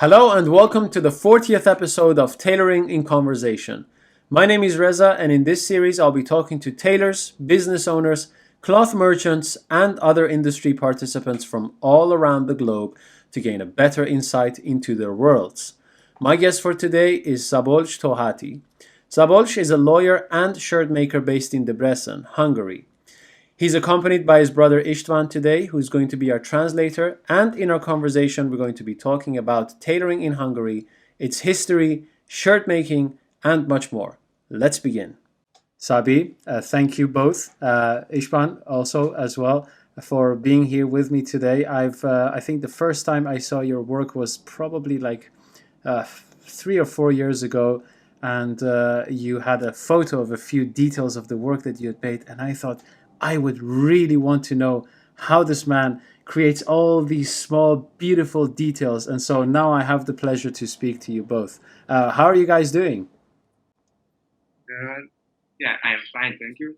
Hello and welcome to the 40th episode of Tailoring in Conversation. My name is Reza, and in this series I'll be talking to tailors, business owners, cloth merchants, and other industry participants from all around the globe to gain a better insight into their worlds. My guest for today is Szabolcs To. Szabolcs is a lawyer and shirt maker based in Debrecen, Hungary. He's accompanied by his brother Istvan today, who's going to be our translator. And in our conversation, we're going to be talking about tailoring in Hungary, its history, shirt making, and much more. Let's begin. Sabi, thank you both. Istvan also as well for being here with me today. I think the first time I saw your work was probably like 3 or 4 years ago, and you had a photo of a few details of the work that you had made, and I thought I would really want to know how this man creates all these small, beautiful details. And so now I have the pleasure to speak to you both. How are you guys doing? Yeah, I am fine, thank you.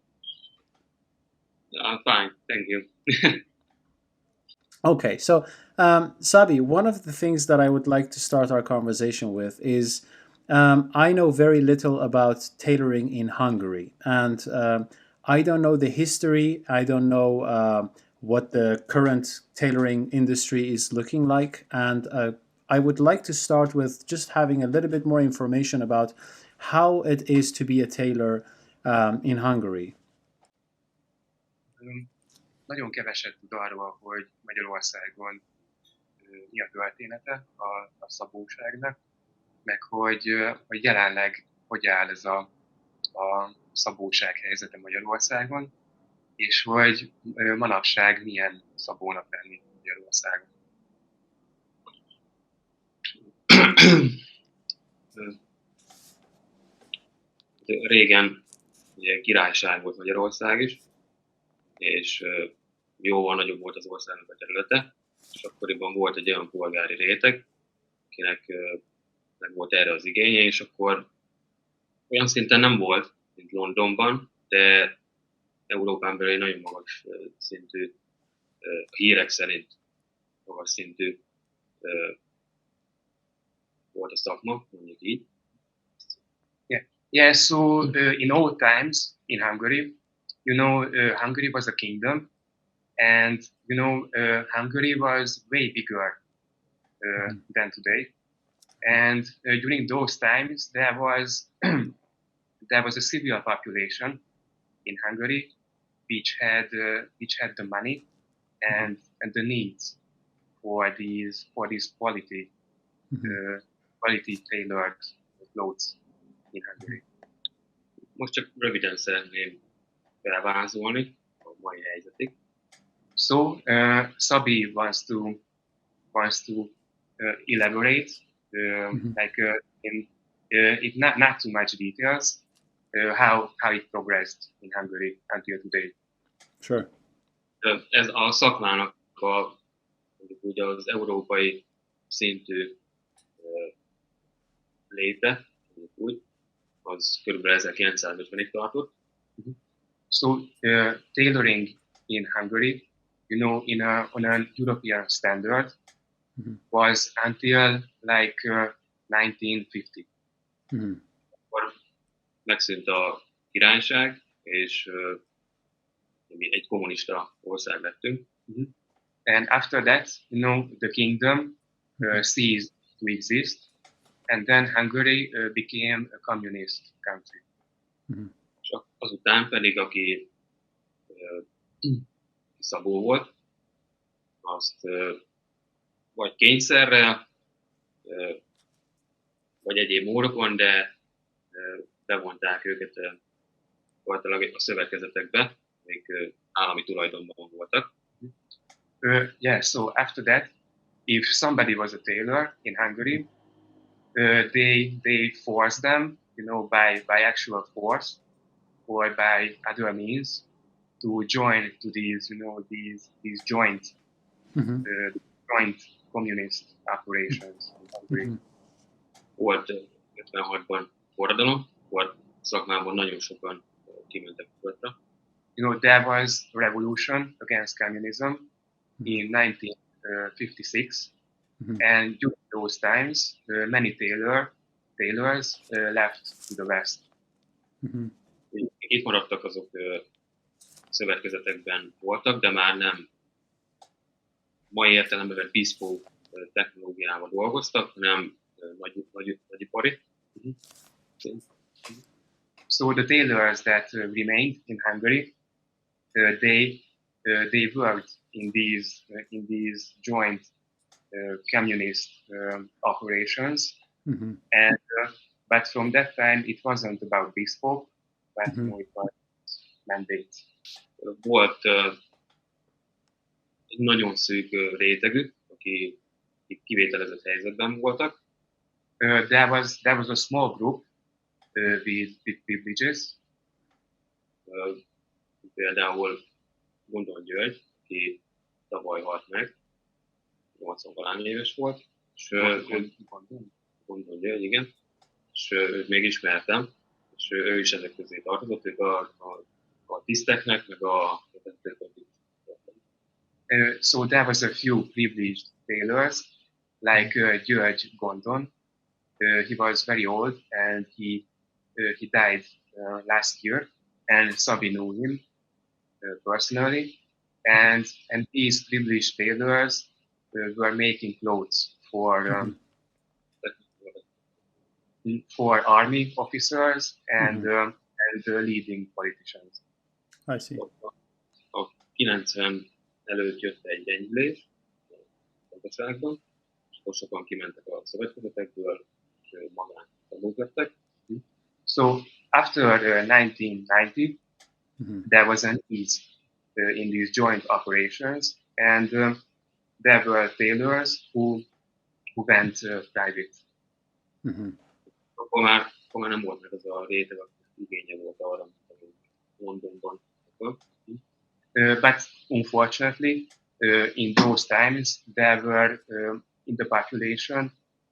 I'm fine, thank you. Okay, so Sabi, one of the things that I would like to start our conversation with is I know very little about tailoring in Hungary, and I don't know the history. I don't know what the current tailoring industry is looking like, and I would like to start with just having a little bit more information about how it is to be a tailor in Hungary. Nagyon keveset tud arról, hogy Magyarországon mi a története a szabóságnak, meg hogy jelenleg hogy áll ez a szabóság helyzete Magyarországon, és hogy manapság milyen szabónak lenni Magyarországon. Régen ugye királyság volt Magyarország is, és jóval nagyobb volt az országnak a területe, és akkoriban volt egy olyan polgári réteg, akinek meg volt erre az igénye, és akkor olyan szinten nem volt, mint Londonban, de Európán belül egy nagyon magas szintű, a hírek szerint magas szintű volt a szakma, mondjuk így. Yeah, so in old times in Hungary, Hungary was a kingdom, and Hungary was way bigger than today. And during those times, there was a civil population in Hungary which had the money and the needs for these quality tailored clothes in Hungary. Most csak röviden szeretném felvázolni a mai helyzetig. So Sabi wants to elaborate, like in not too much details, how it progressed in Hungary until today. Sure. Ez a szakmának mondjuk úgy az európai szintű léte, úgy, az körülbelül 1950-ig tartott. So tailoring in Hungary, on a European standard, was until like 1950. Akkor megszűnt a királyság, és mi egy kommunista ország lettünk. And after that, the kingdom ceased to exist, and then Hungary became a communist country. És azután pedig, aki szabó volt, azt vagy kényszerrel, vagy egyéb módokon, de bevonták őket a szövetkezetekbe, amik állami tulajdonban voltak. Yeah, so after that, if somebody was a tailor in Hungary, they forced them, by actual force or by other means to join to these joint communist operations in Hungary. Volt 56-ban forradalom, volt szakmában nagyon sokan kimentek nyugatra. There was a revolution against communism in 1956, And during those times, many tailors left to the West. Itt maradtak azok szövetkezetekben voltak, de már nem mai értelemben vett bespoke technológiával dolgoztak, hanem nagyipari. So the tailors that remained in Hungary, they worked in these joint communist operations, and but from that time it wasn't about bespoke, but more it was mandate. Volt egy nagyon szűk rétegük, akik kivételezett helyzetben voltak. There was a small group with privileges. Például Gondon György, aki tavaly halt meg, 80 éves volt, és Gondon György, igen, és őt még ismertem, és ő is ezek közé tartozott, ők a tiszteknek, meg a so there was a few privileged tailors, like György Gondon. He was very old and he died last year, and Szabi knew him personally, and these privileged tailors were making clothes for army officers and leading politicians. I see. A 90 előtt jött egy enyhülés a gazdaságban, és akkor sokan kimentek a szövetkezetekből, és magántanulók lettek. So after 1990, there was an ease in these joint operations, and there were tailors who went private. Akkor már nem volt meg az a réteg, aki igénye volt arra, amit Londonban. But unfortunately, in those times, there were in the population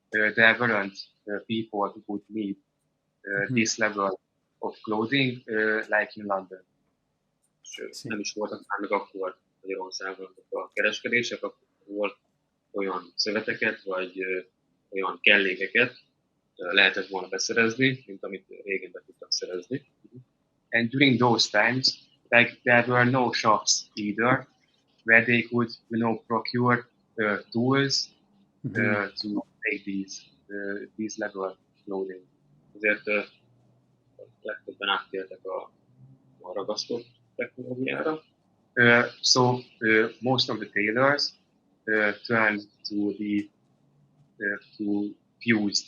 there weren't people who would need this level of clothing like in London. És nem is voltak már meg akkor Magyarországon a kereskedések, akkor volt olyan szöveteket, vagy olyan kellékeket lehetett volna beszerezni, mint amit régen be tudtak szerezni. And during those times, like there were no shops either where they could, procure tools to make these level clothing. Ezért legtöbben áttértek a ragasztott technológiára. So most of the tailors turned to the fused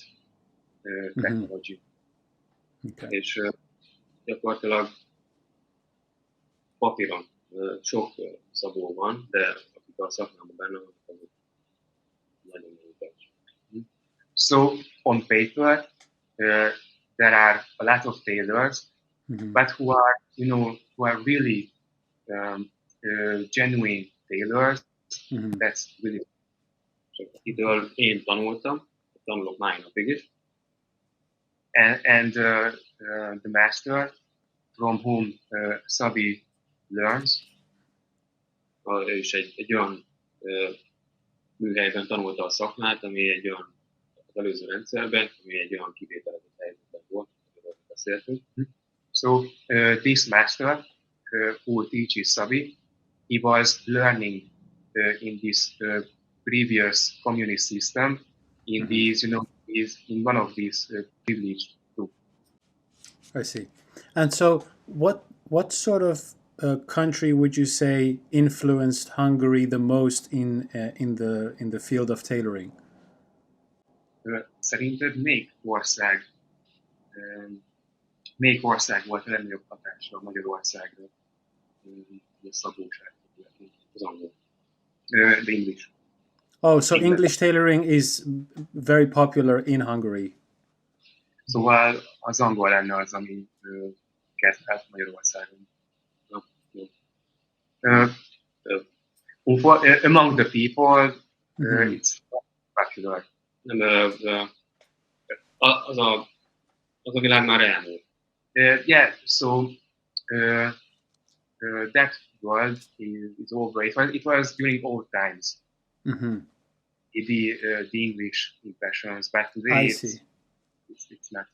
technology. Okay. És gyakorlatilag papíron sok szabó van, de akik a szakmában benne vannak, azok nagyon érdekes. So on paper, there are a lot of tailors, but who are really genuine tailors. That's really. Akitől én tanulok máj napig is. And the master from whom Szabi learns. Ő is egy olyan műhelyben tanulta a szakmát, ami egy olyan az előző rendszerben, ami egy olyan kivételezett helyzetben volt, amiről beszéltünk. So this master who teaches Szabi, he was learning in this previous communist system in these, in one of these privileged groups. I see. And so, what sort of country would you say influenced Hungary the most in the field of tailoring? Szerinted melyik ország volt a legnagyobb hatással Magyarországra? A szabóság. Az angol. The English. Oh, so English tailoring is very popular in Hungary. Szóval az angol lenne az, ami kezdhet Magyarországon. Among the people, it's popular. Nem, az a világ már elmúlt. Yeah, so that world is over. It was during old times. the English impressions, but today I see. it's not.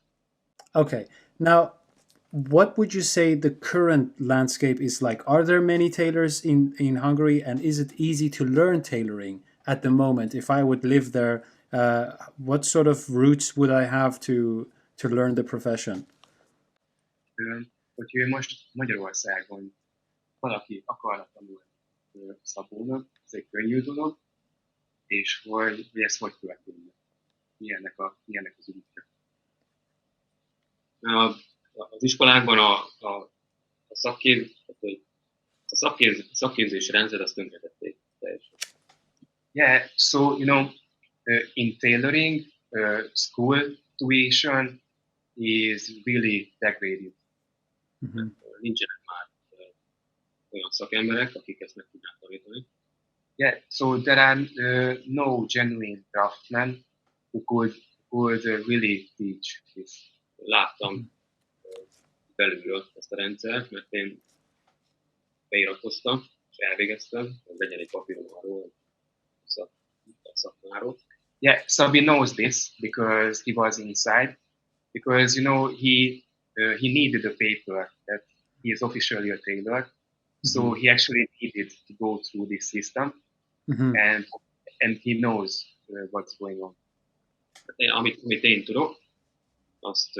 Okay. Now, what would you say the current landscape is like? Are there many tailors in Hungary, and is it easy to learn tailoring at the moment? If I would live there, what sort of routes would I have to learn the profession? Hogyha most Magyarországon valaki akarna tanulni szabónak, ez egy könnyű dolog, és hogy ezt hogy követünk, milyennek az útja. Az iskolákban a szakképzési rendszer azt tönkretették teljesen. Yeah, so in tailoring, school tuition is really degraded. Mhm. Nincsenek már olyan szakemberek, akik ezt meg tudnák tanítani. Yeah, so there are no genuine craftsmen who could really teach this. Láttam belülről ezt a rendszert, mert én beiratkoztam, és elvégeztem, hogy legyen egy papírom arról, a szakmáról. Yeah, Sabi knows this because he was inside, because he needed a paper that he is officially a tailor, so he actually needed to go through this system, and he knows what's going on. Amit én tudok, azt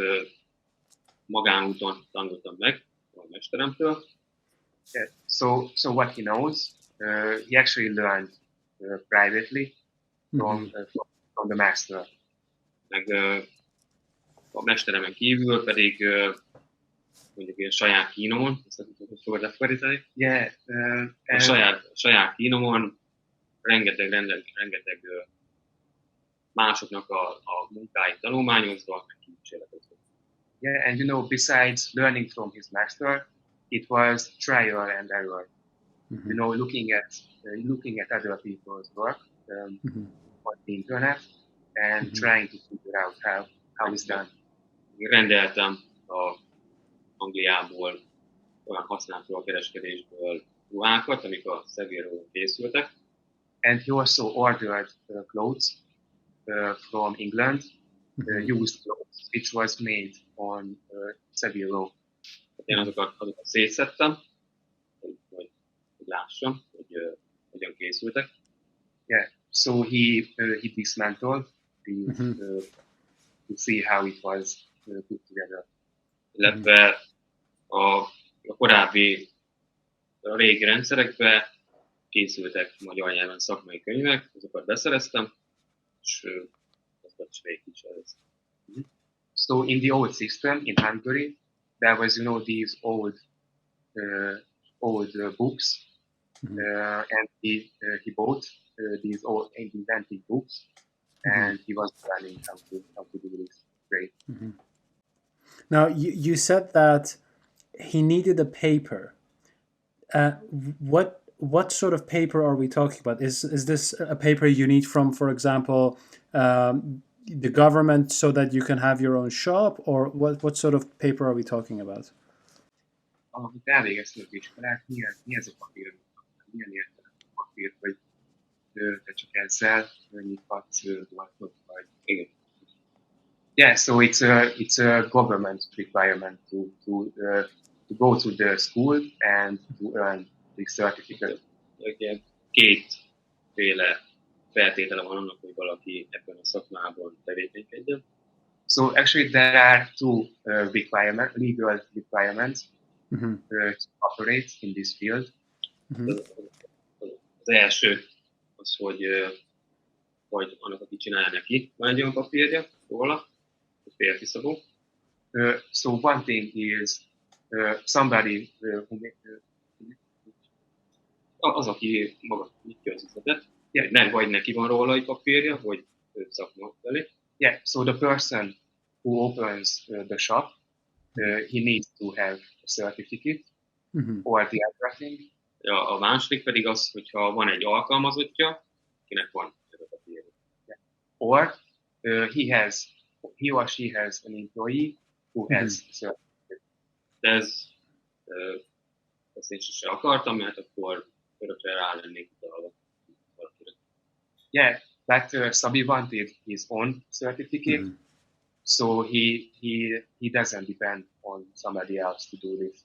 magánúton tanultam meg a mesteremtől. Yeah. So what he knows, he actually learned privately from the master. Meg a mesteremen kívül pedig mondjuk ilyen saját kínomon, ezt fogod lefordítani? Yeah. Saját kínomon rengeteg másoknak a munkáit tanulmányozva, meg kísérletezve. Yeah, and besides learning from his master, it was trial and error. Looking at other people's work on the internet and trying to figure out how it's done. Rendeltem a Angliából olyan használt kereskedésből ruhákat, amik a Sevilleról készültek. And he also ordered clothes from England, used clothes, which was made on Seville. Én azokat szétszedtem, hogy lássam, hogy hogyan készültek. Yeah, so he dismantled these to see how it was put together. Illetve a korábbi, a régi rendszerekben készültek magyar nyelven szakmai könyvek, azokat beszereztem, és azokat is végigkísérleztem. So in the old system in Hungary, there was these old books, and he bought these antique books, and he was planning how to do this. Great. Now you said that he needed a paper. What sort of paper are we talking about? Is this a paper you need from, for example, the government so that you can have your own shop, or what sort of paper are we talking about? Amit elvégeztem az iskolát, mi ez a papír? Milyen értelem a papír, hogy te csak ezzel nyithatsz boltot, vagy... Igen. Yeah, so it's a government requirement to go to the school and to earn the certificate. Kétféle feltétele van annak, hogy valaki ebben a szakmában tevékenykedjen. So actually there are two legal requirements to operate in this field. Az első az, hogy annak, aki csinálja neki, van egy olyan papírja róla, hogy férfi szabó. So one thing is somebody who az, aki maga nyitja az üzletet, vagy neki van róla egy papírja, hogy őt szakma felé. Yeah, so the person who opens the shop, he needs to have a certificate or the other thing. A második pedig az, hogyha van egy alkalmazottja, akinek van ez a papírja. Yeah. Or he or she has an employee who has a certificate. De ezt én sose akartam, mert akkor örökre rá lennék utalva valakire. Yeah, but Sabi wanted his own certificate, so he doesn't depend on somebody else to do this.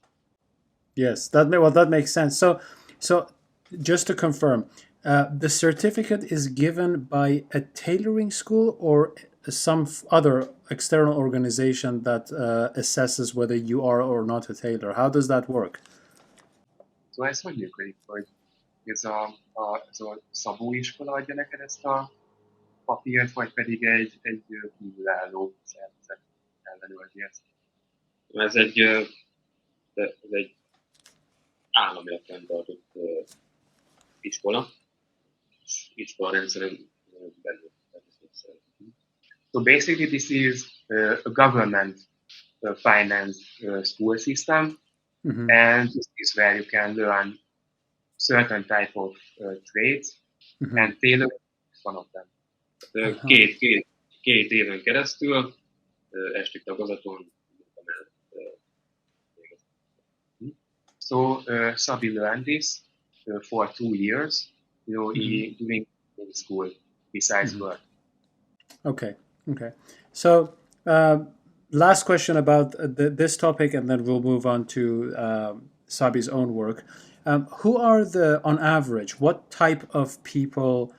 Yes, that makes sense. So just to confirm, the certificate is given by a tailoring school or some other external organization that assesses whether you are or not a tailor. How does that work? Szóval ez hogy működik, hogy ez a szabóiskola adja neked ezt a papírt, vagy pedig egy kívülálló szervezet ellenőrzi ezt? Ez egy államilag fenntartott iskola, és iskola rendszeren belül. So basically this is a government financed school system, and this is where you can learn certain type of trades, and tailoring is one of them. Két éven keresztül esti tagozaton. So Sabi learned this for 2 years, during school besides work. Okay. So last question about this topic, and then we'll move on to Sabi's own work. Who are on average, what type of people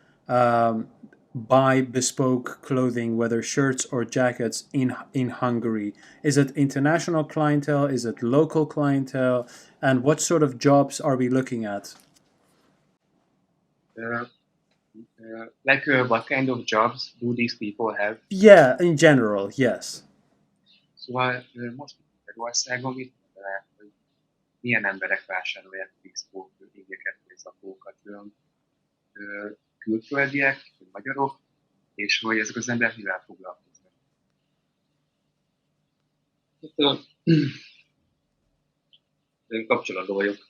buy bespoke clothing, whether shirts or jackets in Hungary? Is it international clientele? Is it local clientele? And what sort of jobs are we looking at? What kind of jobs do these people have? Yeah, in general, yes. Szóval most Magyarországon mit mondanák, hogy milyen emberek vásárolják Bespoke ingeket vagy zakókat? Külföldiek, vagy magyarok, és hogy ezek az emberek mivel foglalkoznak? Én kapcsolatban vagyok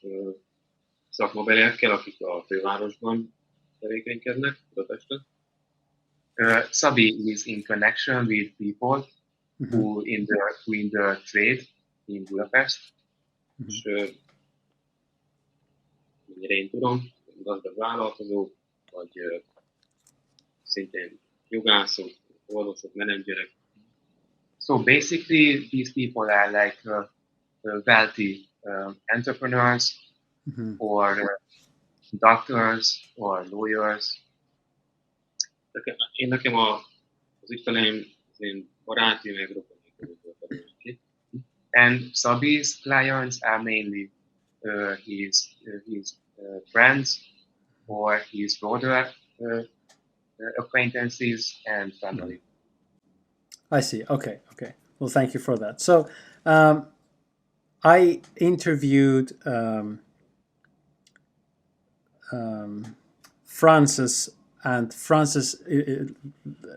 szakmabeliekkel, akik a fővárosban tevékenykednek, Budapesten. Sabi is in connection with people who in the trade in Budapest. És mennyire én tudom, gazdag vállalkozók, vagy szintén jogászok, orvosok, menedzserek. So basically these people are like wealthy entrepreneurs or doctors or lawyers. Nekem az ügyfeleim az én baráti, meg rokonok. And Sabi's clients are mainly his friends or his broader acquaintances and family. I see. Okay. Well, thank you for that. So I interviewed Francis, and Francis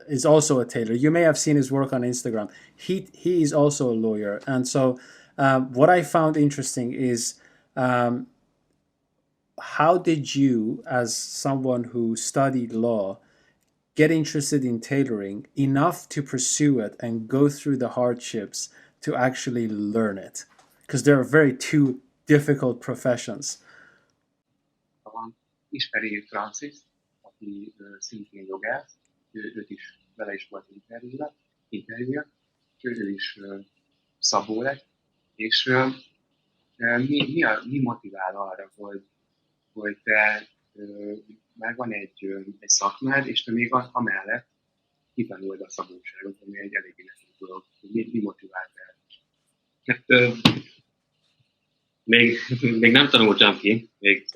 is also a tailor. You may have seen his work on Instagram. He is also a lawyer, and so what I found interesting is how did you, as someone who studied law, get interested in tailoring enough to pursue it and go through the hardships to actually learn it? Because they're very two difficult professions. Ismeri Francis, aki szintén jogász, őt is vele is volt interjúja, ő is szabó lett, és mi motivál arra, hogy te már van egy szakmád, és te még amellett kitanulod a szabóságot, ami egy eléggé nehéz dolog. Mi motivál el? Hát még nem tanultam ki, még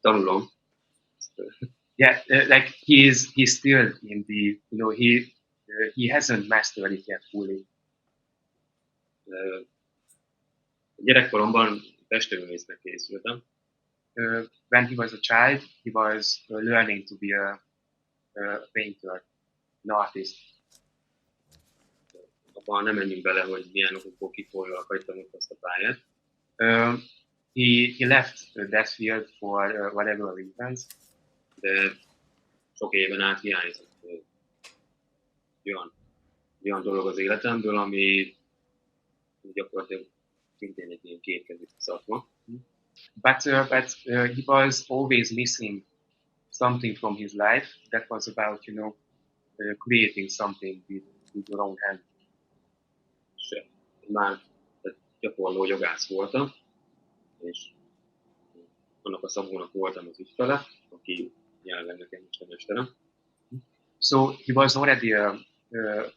tanulom. Yeah, like he's still in the, he hasn't mastered it yet fully. Gyerekkoromban festőművésznek készültem. When he was a child, he was learning to be a painter, an artist. Abban nem menjünk bele, hogy milyen okokból kifolyólag hagytam ott azt a pályát. He left that field for whatever reasons. De sok éven át hiányzott olyan dolog az életemből, ami gyakorlatilag szintén egy ilyen kétkezű szakma. But he was always missing something from his life that was about, creating something with your own hand. És már gyakorló jogász voltam, és annak a Szabónak voltam az ügyfele, aki jelenleg nekem most a mesterem. So he was already a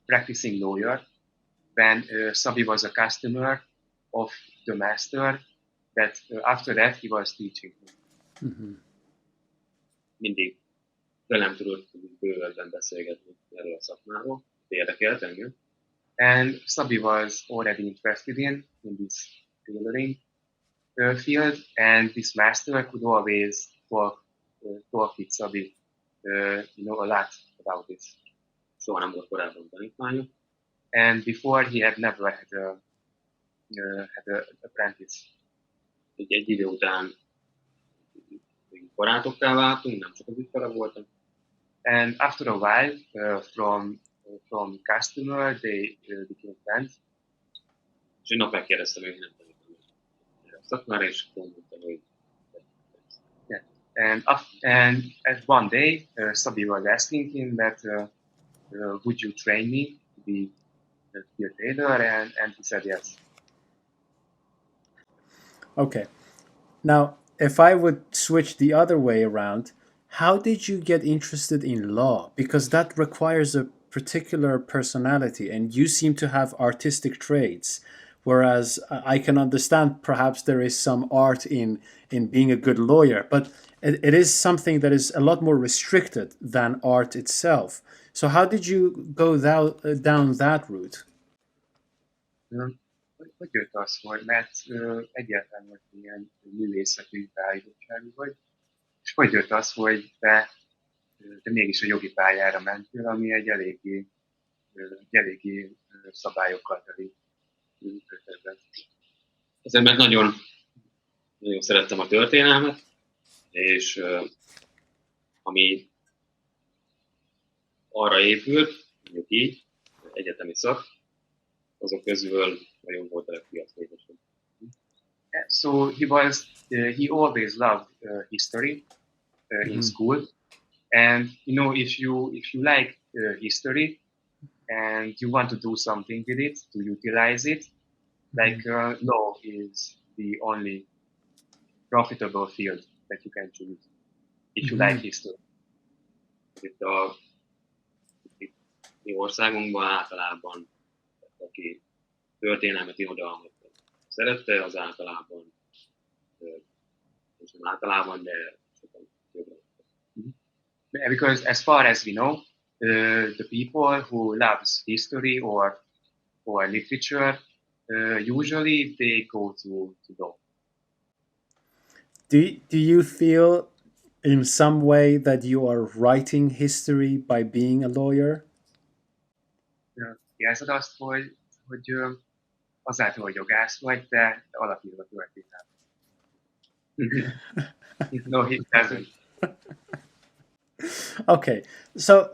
practicing lawyer when Szabi was a customer of the master. That after that he was teaching. Mm-hmm. Mindig velem tudott bővebben beszélgetni erről a szakmáról, érdekelt engem. And Szabi was already interested in this tailoring field, and this master could always talk with Szabi, a lot about this. Soha nem volt korábban tanítványa. And before he had never had a apprentice. Egy idő után barátokká váltunk, nem csak az ügyfele voltam. And after a while, from customer, they became friends. És egy nap megkérdeztem, hogy nem tanítom erre a szakmára, és mondtam, hogy And at one day, Szabi was asking him that would you train me to be a tailor, and he said yes. Okay. Now, if I would switch the other way around, how did you get interested in law? Because that requires a particular personality, and you seem to have artistic traits. Whereas I can understand perhaps there is some art in being a good lawyer, but it is something that is a lot more restricted than art itself. So how did you go down that route? Hogy jött az, hogy mert egyáltalán hogy ilyen művészeti beállítottságú vagy, és hogy jött az, hogy te mégis a jogi pályára mentél, ami egy eléggé szabályokkal teli terület. Azért mert nagyon szerettem a történelmet, és ami arra épült, mondjuk így, egyetemi szak, azok közül nagyon volt a legpiaclépesebb. So he always loved history in school, and if you like history and you want to do something with it, to utilize it, like law is the only profitable field that you can choose if you like history. Itt a mi országunkban általában, aki történelmet, irodalmat szerette, az általában, és nem általában, de sokan jobban. Because as far as we know, the people who loves history or literature, usually they go to law. Do you feel in some way that you are writing history by being a lawyer? Érzed azt, hogy azáltal, hogy jogász vagy, te alapítod a történelmet. No, he doesn't. Okay, so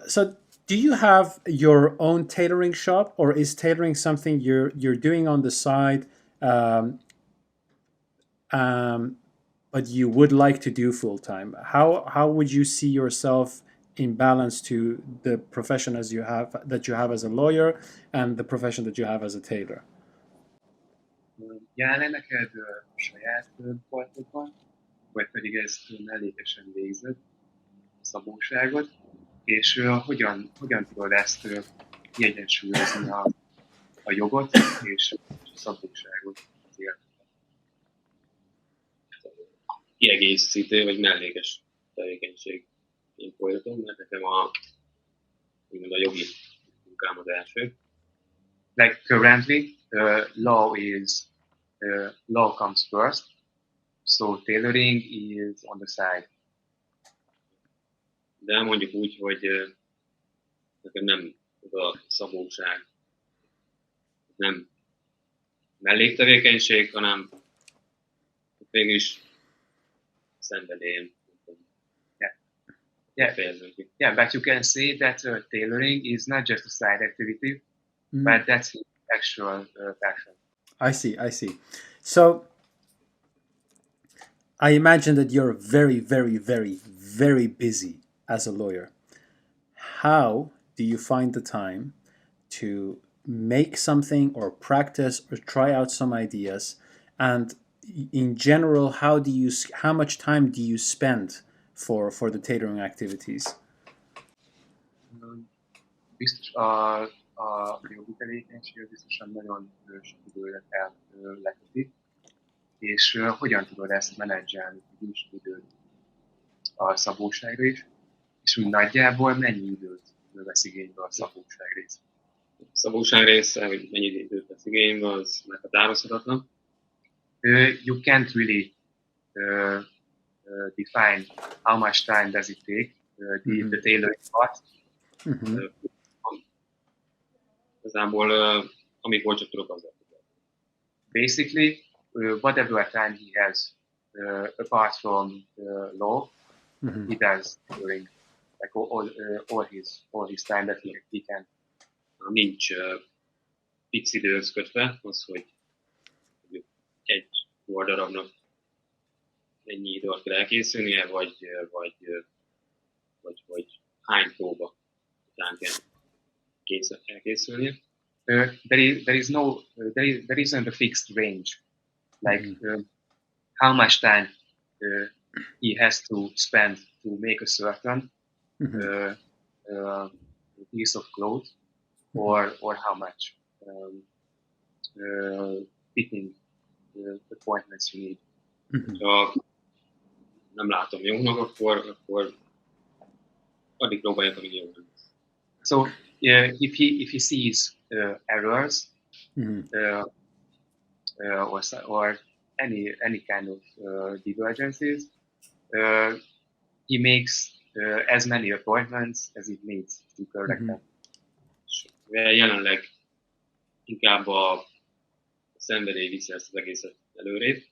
do you have your own tailoring shop, or is tailoring something you're doing on the side, but you would like to do full time? How would you see yourself in balance to the profession that you have as a lawyer and the profession that you have as a tailor? Jelenleg neked saját boltod van, vagy pedig ezt mellékesen végzed, szabóságot, és hogyan tudod ezt kiegyensúlyozni a jogot és a szabóságot az életben? Kiegészítő vagy mellékes tevékenység én folytatom, mert nekem a jogi munkám az első. Like currently, law comes first, so tailoring is on the side. De mondjuk úgy, hogy nekem nem az a szabóság, nem melléktevékenység, hanem végülis szenvedélyem. Yeah, but you can say that tailoring is not just a side activity, but that's his actual passion. I see. So I imagine that you're very, very, very, very busy as a lawyer. How do you find the time to make something or practice or try out some ideas? And in general, how much time do you spend for the tailoring activities? Biztos a jogi tevékenység biztosan nagyon sok időt leköti, és hogyan tudod ezt menedzselni, hogy nincs időd a szabóságra is, és úgy nagyjából mennyi időt vesz igénybe a szabóság rész? A szabóság része, hogy mennyi időt vesz igénybe, az meghatározhatatlan. You can't really define how much time does it take, the tailoring part. Igazából, amikor csak tudok, azzal tudok. Basically, whatever time he has, apart from law, he does tailoring, like all his time that he can. Nincs fix időhöz kötve, az, hogy egy darabnak ennyi idő alatt kell elkészülnie, vagy hány próba után kell elkészülnie. There isn't a fixed range, like how much time he has to spend to make a certain piece of cloth, or how much fitting appointments you need. Ha nem látom jónak, akkor addig próbálják, amíg jó nem. So if he sees errors or any kind of divergences, he makes as many appointments as it needs to correct them. Jelenleg inkább a szenvedély viszi ezt az egészet előrébb.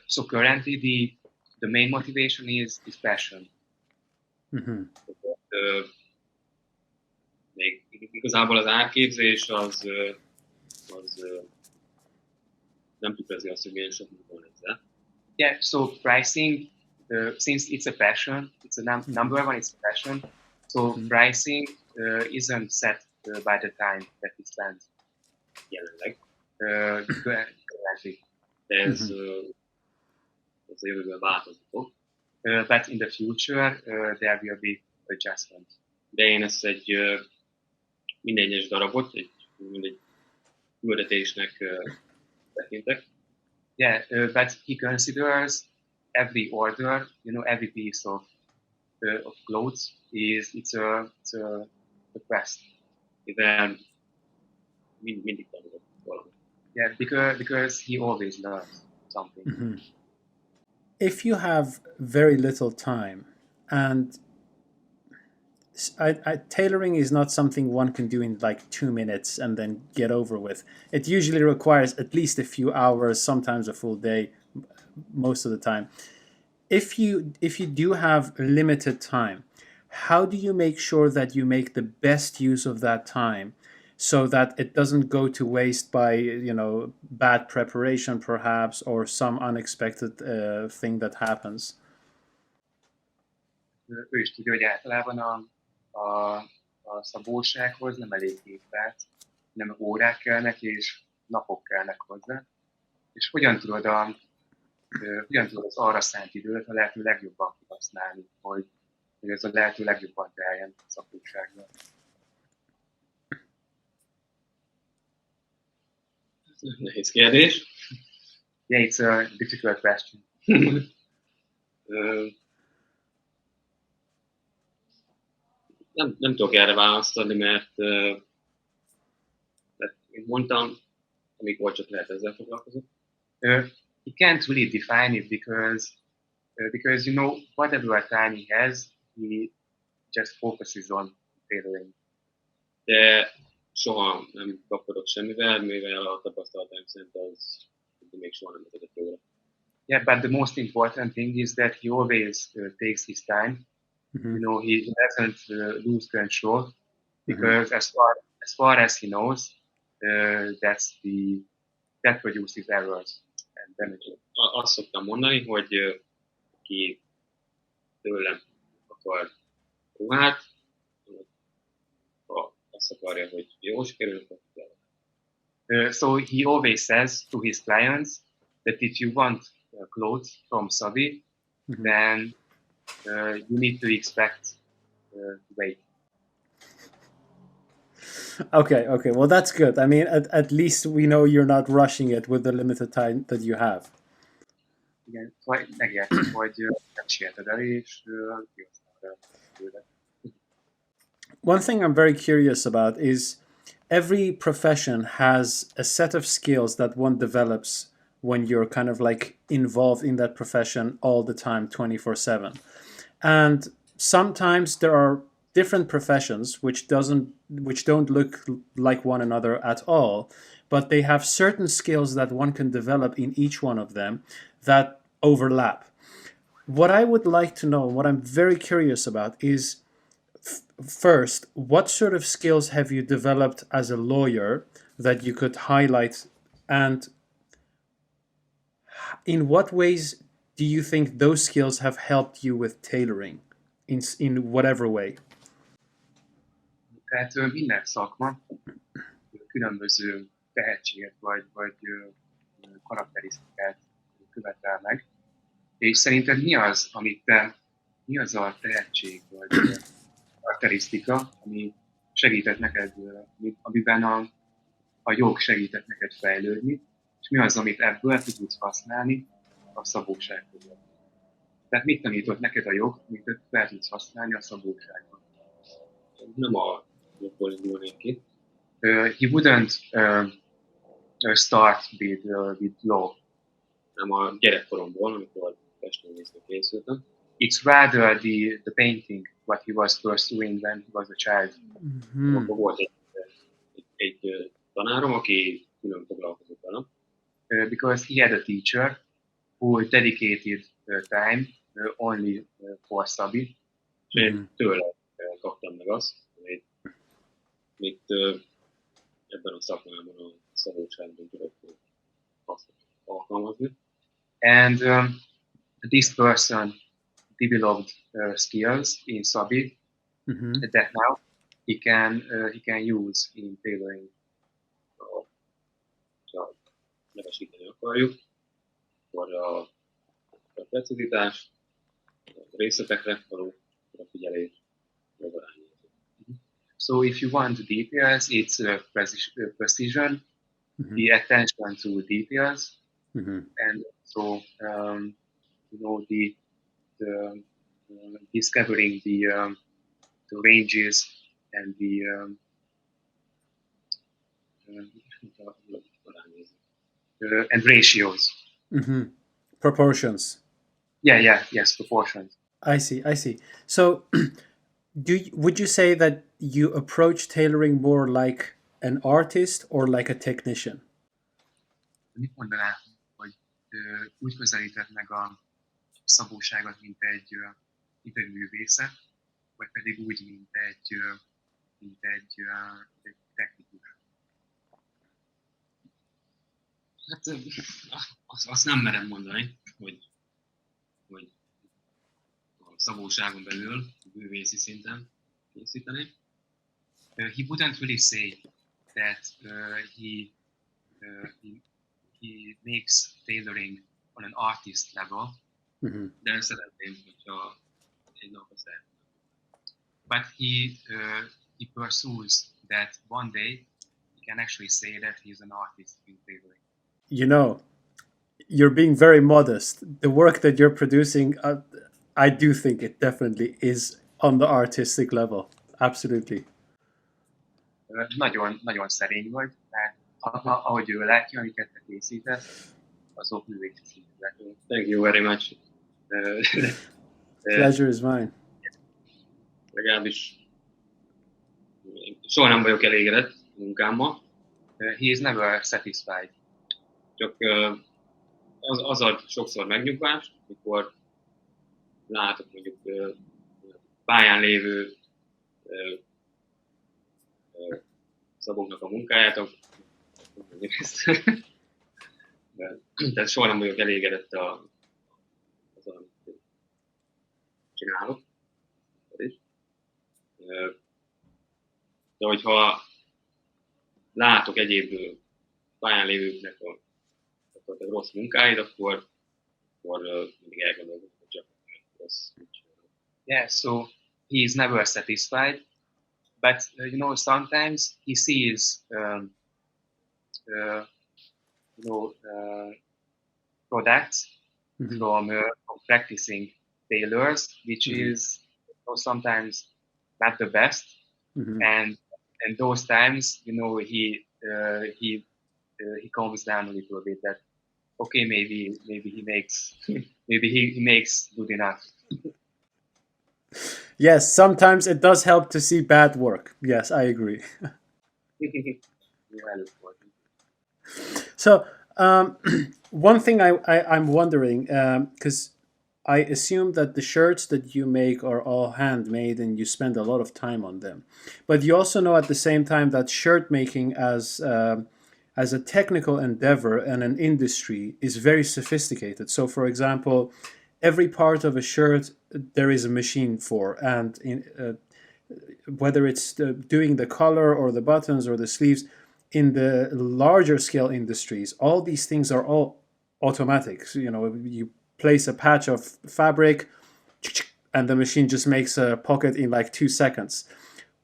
So currently the main motivation is passion. Még igazából az árképzés az nem tükrözi azt, hogy milyen sok munka van ezzel. Yeah, so pricing, since it's a passion, it's a number one, it's a passion. So pricing isn't set by the time that it spends. Jelenleg. Currently. Ez a jövőben változni fog. But in the future, there will be adjustment. De én ezt minden egyes darabot, mindegy küldetésnek tekintek. Yeah, but he considers every order, every piece of clothes it's a quest. Mivel mindig tanulok valamit. Yeah, because he always learns something. If you have very little time, and tailoring is not something one can do in like 2 minutes and then get over with. It usually requires at least a few hours, sometimes a full day, most of the time. If you do have limited time, how do you make sure that you make the best use of that time so that it doesn't go to waste by, bad preparation perhaps, or some unexpected thing that happens? Ő is tudja, hogy általában a szabósághoz nem elég 7 perc, nem órák kellnek és napok kellnek hozzá. És hogyan tudod az arra szánt időt a lehető legjobban kihasználni, hogy ez a lehető legjobban teljen a szabósággal? Nehéz kérdés. Yeah, it's a difficult question. Nem tudok erre választ adni, mert mint mondtam, amikor csak lehet ezzel foglalkozok. He can't really define it because whatever time he has, he just focuses on tailoring. De soha nem kapkodok semmivel, mivel a tapasztalataim szerint az még soha nem vezetett jóra. Yeah, but the most important thing is that he always takes his time. He doesn't lose control because as far as he knows, that produces errors and damages. Azt szoktam mondani, hogy aki tőlem akar ruhát, azt akarja, hogy jó sikerül, akkor kell. So he always says to his clients that if you want clothes from Sabi, then you need to expect wait. Okay, well that's good. I mean, at least we know you're not rushing it with the limited time that you have. Igen, szóval megértjük, hogy nem sieted el, és One thing I'm very curious about is every profession has a set of skills that one develops when you're kind of like involved in that profession all the time, 24/7. And sometimes there are different professions which don't look like one another at all, but they have certain skills that one can develop in each one of them that overlap. What I would like to know, what I'm very curious about is, first, what sort of skills have you developed as a lawyer that you could highlight, and in what ways do you think those skills have helped you with tailoring in whatever way? Tehát minden szakma különböző tehetséget vagy karakterisztikát követel meg. És szerinted mi az a tehetség vagy karakterisztika, ami segített neked, amiben a jog segített neked fejlődni, és mi az, amit ebből ki tudsz használni a szabóságban? Tehát mit tanított neked a jog, amit fel tudsz használni a szabóságban? Nem a jogból indulnék ki. He wouldn't start with law. Nem a gyerekkoromból, amikor festőművészre készültem. It's rather the painting what he was pursuing when he was a child. Akkor volt egy tanárom, aki külön foglalkozott vele. Because he had a teacher who dedicated time only for Sabi. És én tőle kaptam meg azt, amit ebben a szakmában a szabóságban tudok alkalmazni. And this person developed skills in Sabi that now he can use in tailoring. Ha nevesíteni akarjuk, akkor a precizitás, a részletekre való figyelés, az arányozás. So if you want details, it's precision, the attention to details, and so the discovering the ranges and the and ratios. Proportions. Yes, proportions. I see. So, would you say that you approach tailoring more like an artist or like a technician? Mit mondanál, hogy úgy közelíted meg a szabóságot, mint egy művészet, vagy pedig úgy, mint egy technikus? Hát azt nem merem mondani, hogy a szabóságon belül, művészi szinten készíteni. He wouldn't really say that he makes tailoring on an artist level. De szeretném, hogyha egy nap azt el. But he pursues that one day he can actually say that he's an artist in tailoring. You know, you're being very modest. The work that you're producing, I do think it definitely is on the artistic level. Absolutely. Nagyon szerény vagy, mert ahogy ő látja, amiket te készítesz, azok művészi szintek. Thank you very much. Pleasure is mine. Legalábbis soha nem vagyok elégedett munkámmal. He is never satisfied. Csak az ad sokszor megnyugvást, mikor látok mondjuk pályán lévő szabóknak a munkáját, tehát soha nem vagyok elégedett azzal, amit csinálok. De hogyha látok egyéb pályán lévőknek a rossz munkáid, akkor mindig elgondolkodom, hogy csak rossz. Yeah, so he's never satisfied, but sometimes he sees products from practicing tailors, which is sometimes not the best, and those times, he calms down a little bit. That okay, maybe he makes maybe he makes good enough. Yes, sometimes it does help to see bad work. Yes, I agree. So one thing I'm wondering, because I assume that the shirts that you make are all handmade and you spend a lot of time on them. But you also know at the same time that shirt making as a technical endeavor and an industry is very sophisticated. So for example, every part of a shirt there is a machine for, and whether it's doing the collar or the buttons or the sleeves, in the larger scale industries, all these things are all automatic. So, you place a patch of fabric and the machine just makes a pocket in like 2 seconds.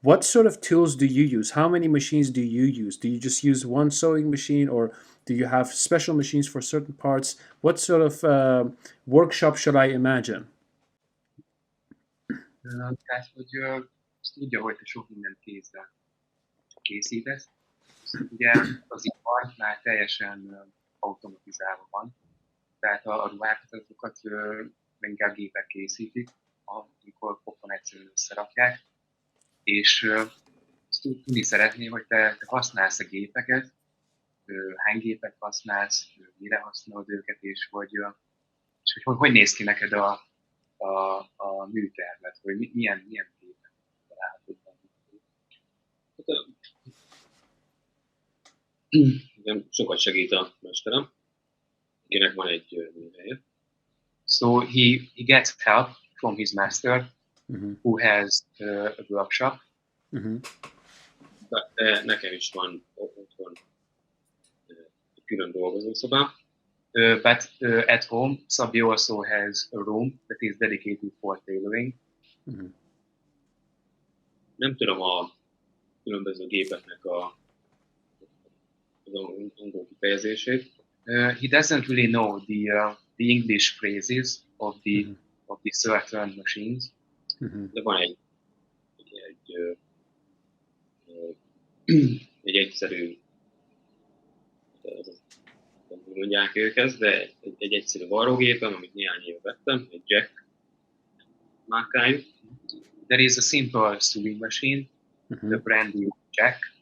What sort of tools do you use? How many machines do you use? Do you just use one sewing machine, or do you have special machines for certain parts? What sort of workshop should I imagine? Tehát, hogy azt tudja, hogy te sok mindent kézzel készítesz. Ugye az ipar már teljesen automatizálva van, tehát a ruhákat azokat inkább gépek készítik, amikor pofon egyszerűen összerakják, és azt tudni szeretné, hogy te használsz a gépeket, hány gépet használsz, mire használod őket, és hogy néz ki neked a műtervet, hogy milyen gépet találhatod benne. Igen, sokat segít a mesterem, akinek van egy műhelye. So he gets help from his master, who has a workshop. De nekem is van otthon egy külön dolgozószobám. But at home, Szabi also has a room that is dedicated for tailoring. Nem tudom a különböző gépeknek az angol kifejezését. He doesn't really know the English phrases of the certain machines. De van egy egyszerű, nem mondják őket, de egy egyszerű varrógépem, amit néhány éve vettem, egy Jack márkájú. There is a simple sewing machine, the brand new Jack.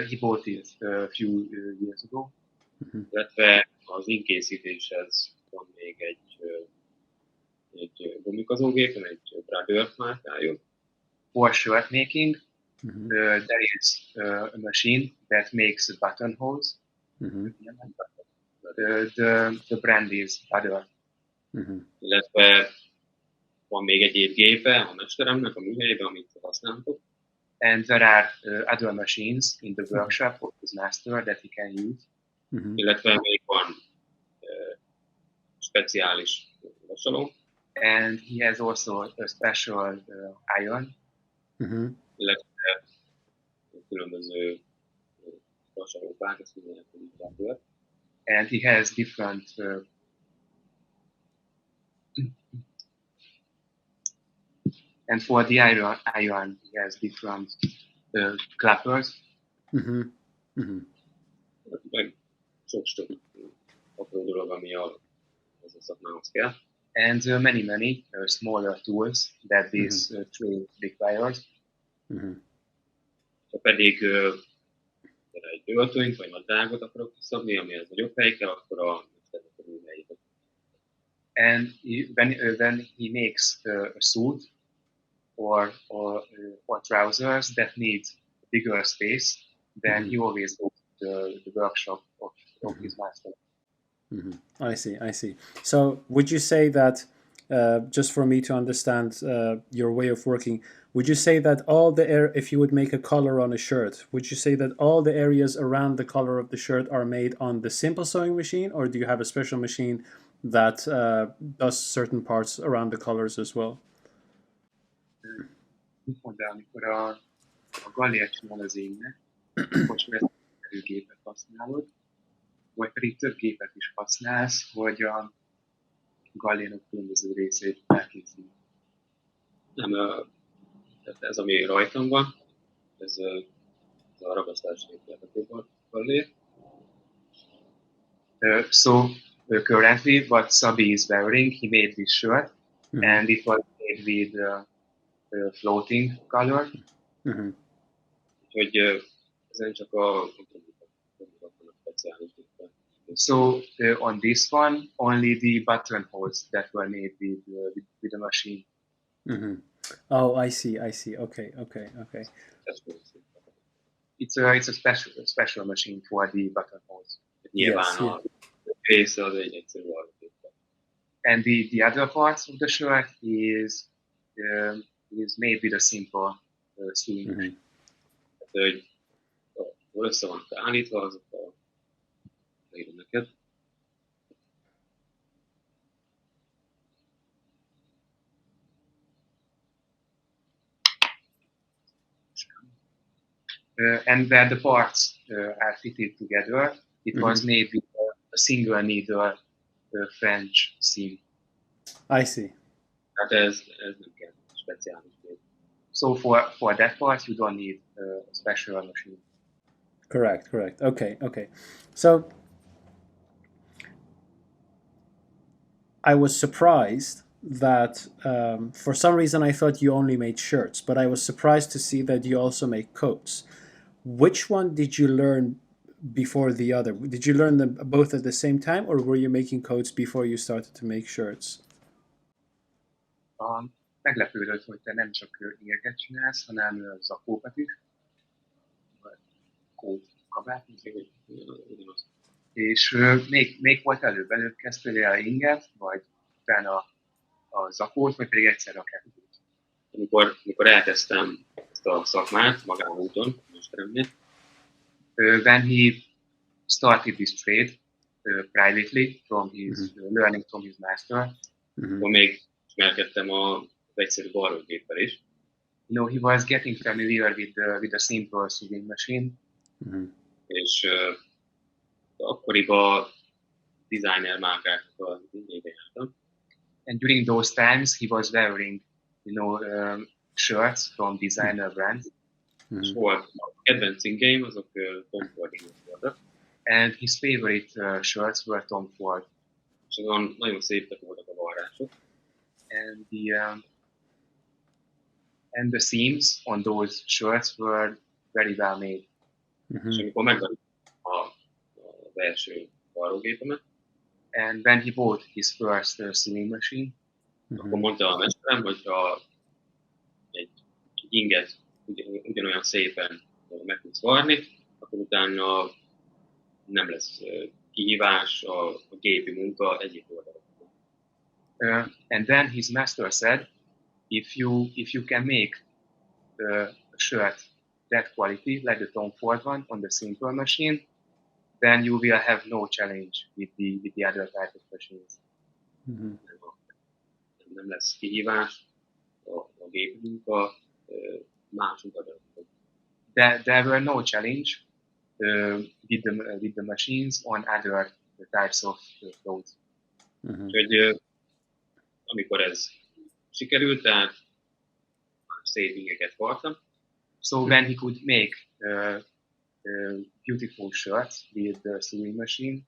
He bought it a few years ago. Illetve az inkészítéshez van még egy gumikazógépem, egy Brother márkájú. For shirt making, there is a machine that makes buttonholes. The brand is Brother. Illetve van még egyéb gépe a mesteremnek a műhelyében, amit használhatok. And there are other machines in the workshop of his master that he can use. Illetve még van speciális vasaló. And he has also a special iron. Illetve különböző vasalópák, ezt mindenek tudják. And he has different and for the iron he has different clappers. Meg sok apró dolog, ami az a szakmához kell. And many smaller tools that this trade requires. Ha pedig egy öltönyt vagy nadrágot akarok kiszabni, amihez nagyobb hely kell, akkor a műhelyét. And when he makes a suit or trousers that need bigger space, then he always goes to the workshop of his master. I see. So would you say that just for me to understand your way of working, would you say that if you would make a collar on a shirt, would you say that all the areas around the collar of the shirt are made on the simple sewing machine, or do you have a special machine that does certain parts around the collars as well? Mit mondd el, amikor a galért csinál az énnek, akkor speciális gépet használod, vagy pedig több gépet is használsz, hogy a gallénak különböző részét elkészíti. Nem, tehát ez, ami rajtam van, ez a ragasztási gallér. So currently what Sabi is wearing, he made this shirt, and it was made with floating color. Úgyhogy ezen csak a speciális gépen. So on this one, only the buttonholes that were made with the machine. Oh, I see. Okay. It's a special machine for the buttonholes. Nyilván a része az egy egyszerű alapítva. And the other parts of the shirt is made with a simple sewing machine. Tehát, hogy hol össze van állítva, azokkal leírom neked. And where the parts are fitted together, it was made with a single needle French seam. I see. Tehát ez nem kell speciális gép. So for that part, you don't need a special machine. Correct. Okay. So I was surprised that for some reason I thought you only made shirts, but I was surprised to see that you also make coats. Which one did you learn before the other? Did you learn them both at the same time, or were you making coats before you started to make shirts? Meglepődött, hogy te nem csak ingeket csinálsz, hanem zakókat is. Kót, kabát. És még volt előbb kezdtél el inget, vagy utána a zakót, vagy pedig egyszerre a kettőt? Amikor elkezdtem ezt a szakmát magánúton, mesteremnél, when he started this trade privately from his learning from his master, akkor még ismerkedtem az egyszerű varrógéppel is. You know, he was getting familiar with the simple sewing machine. És akkoriban designer márkáknak a ingébe jártam. And during those times, he was wearing, shirts from designer brands. És volt a kedvenc ingeim, azok Tom Ford ingek voltak. And his favorite shirts were Tom Ford. És azon nagyon szépek voltak a varrások. And the seams on those shirts were very well made. És amikor megvettem az első varrógépemet, and when he bought his first sewing machine, akkor mondta a mesterem, hogy ha egy inget ugyanolyan szépen meg tudsz varni, akkor utána nem lesz kihívás a gépi munka egyik oldalon. And then his master said, if you can make a shirt that quality, like the Tom Ford one on the simple machine, then you will have no challenge with the other type of machines. Nem lesz kihívás a gépi munka más oldalon. There were no challenge with the machines on other types of clothes. Úgyhogy amikor ez sikerült, tehát szép ingeket vartam. So when he could make beautiful shirts with the sewing machine,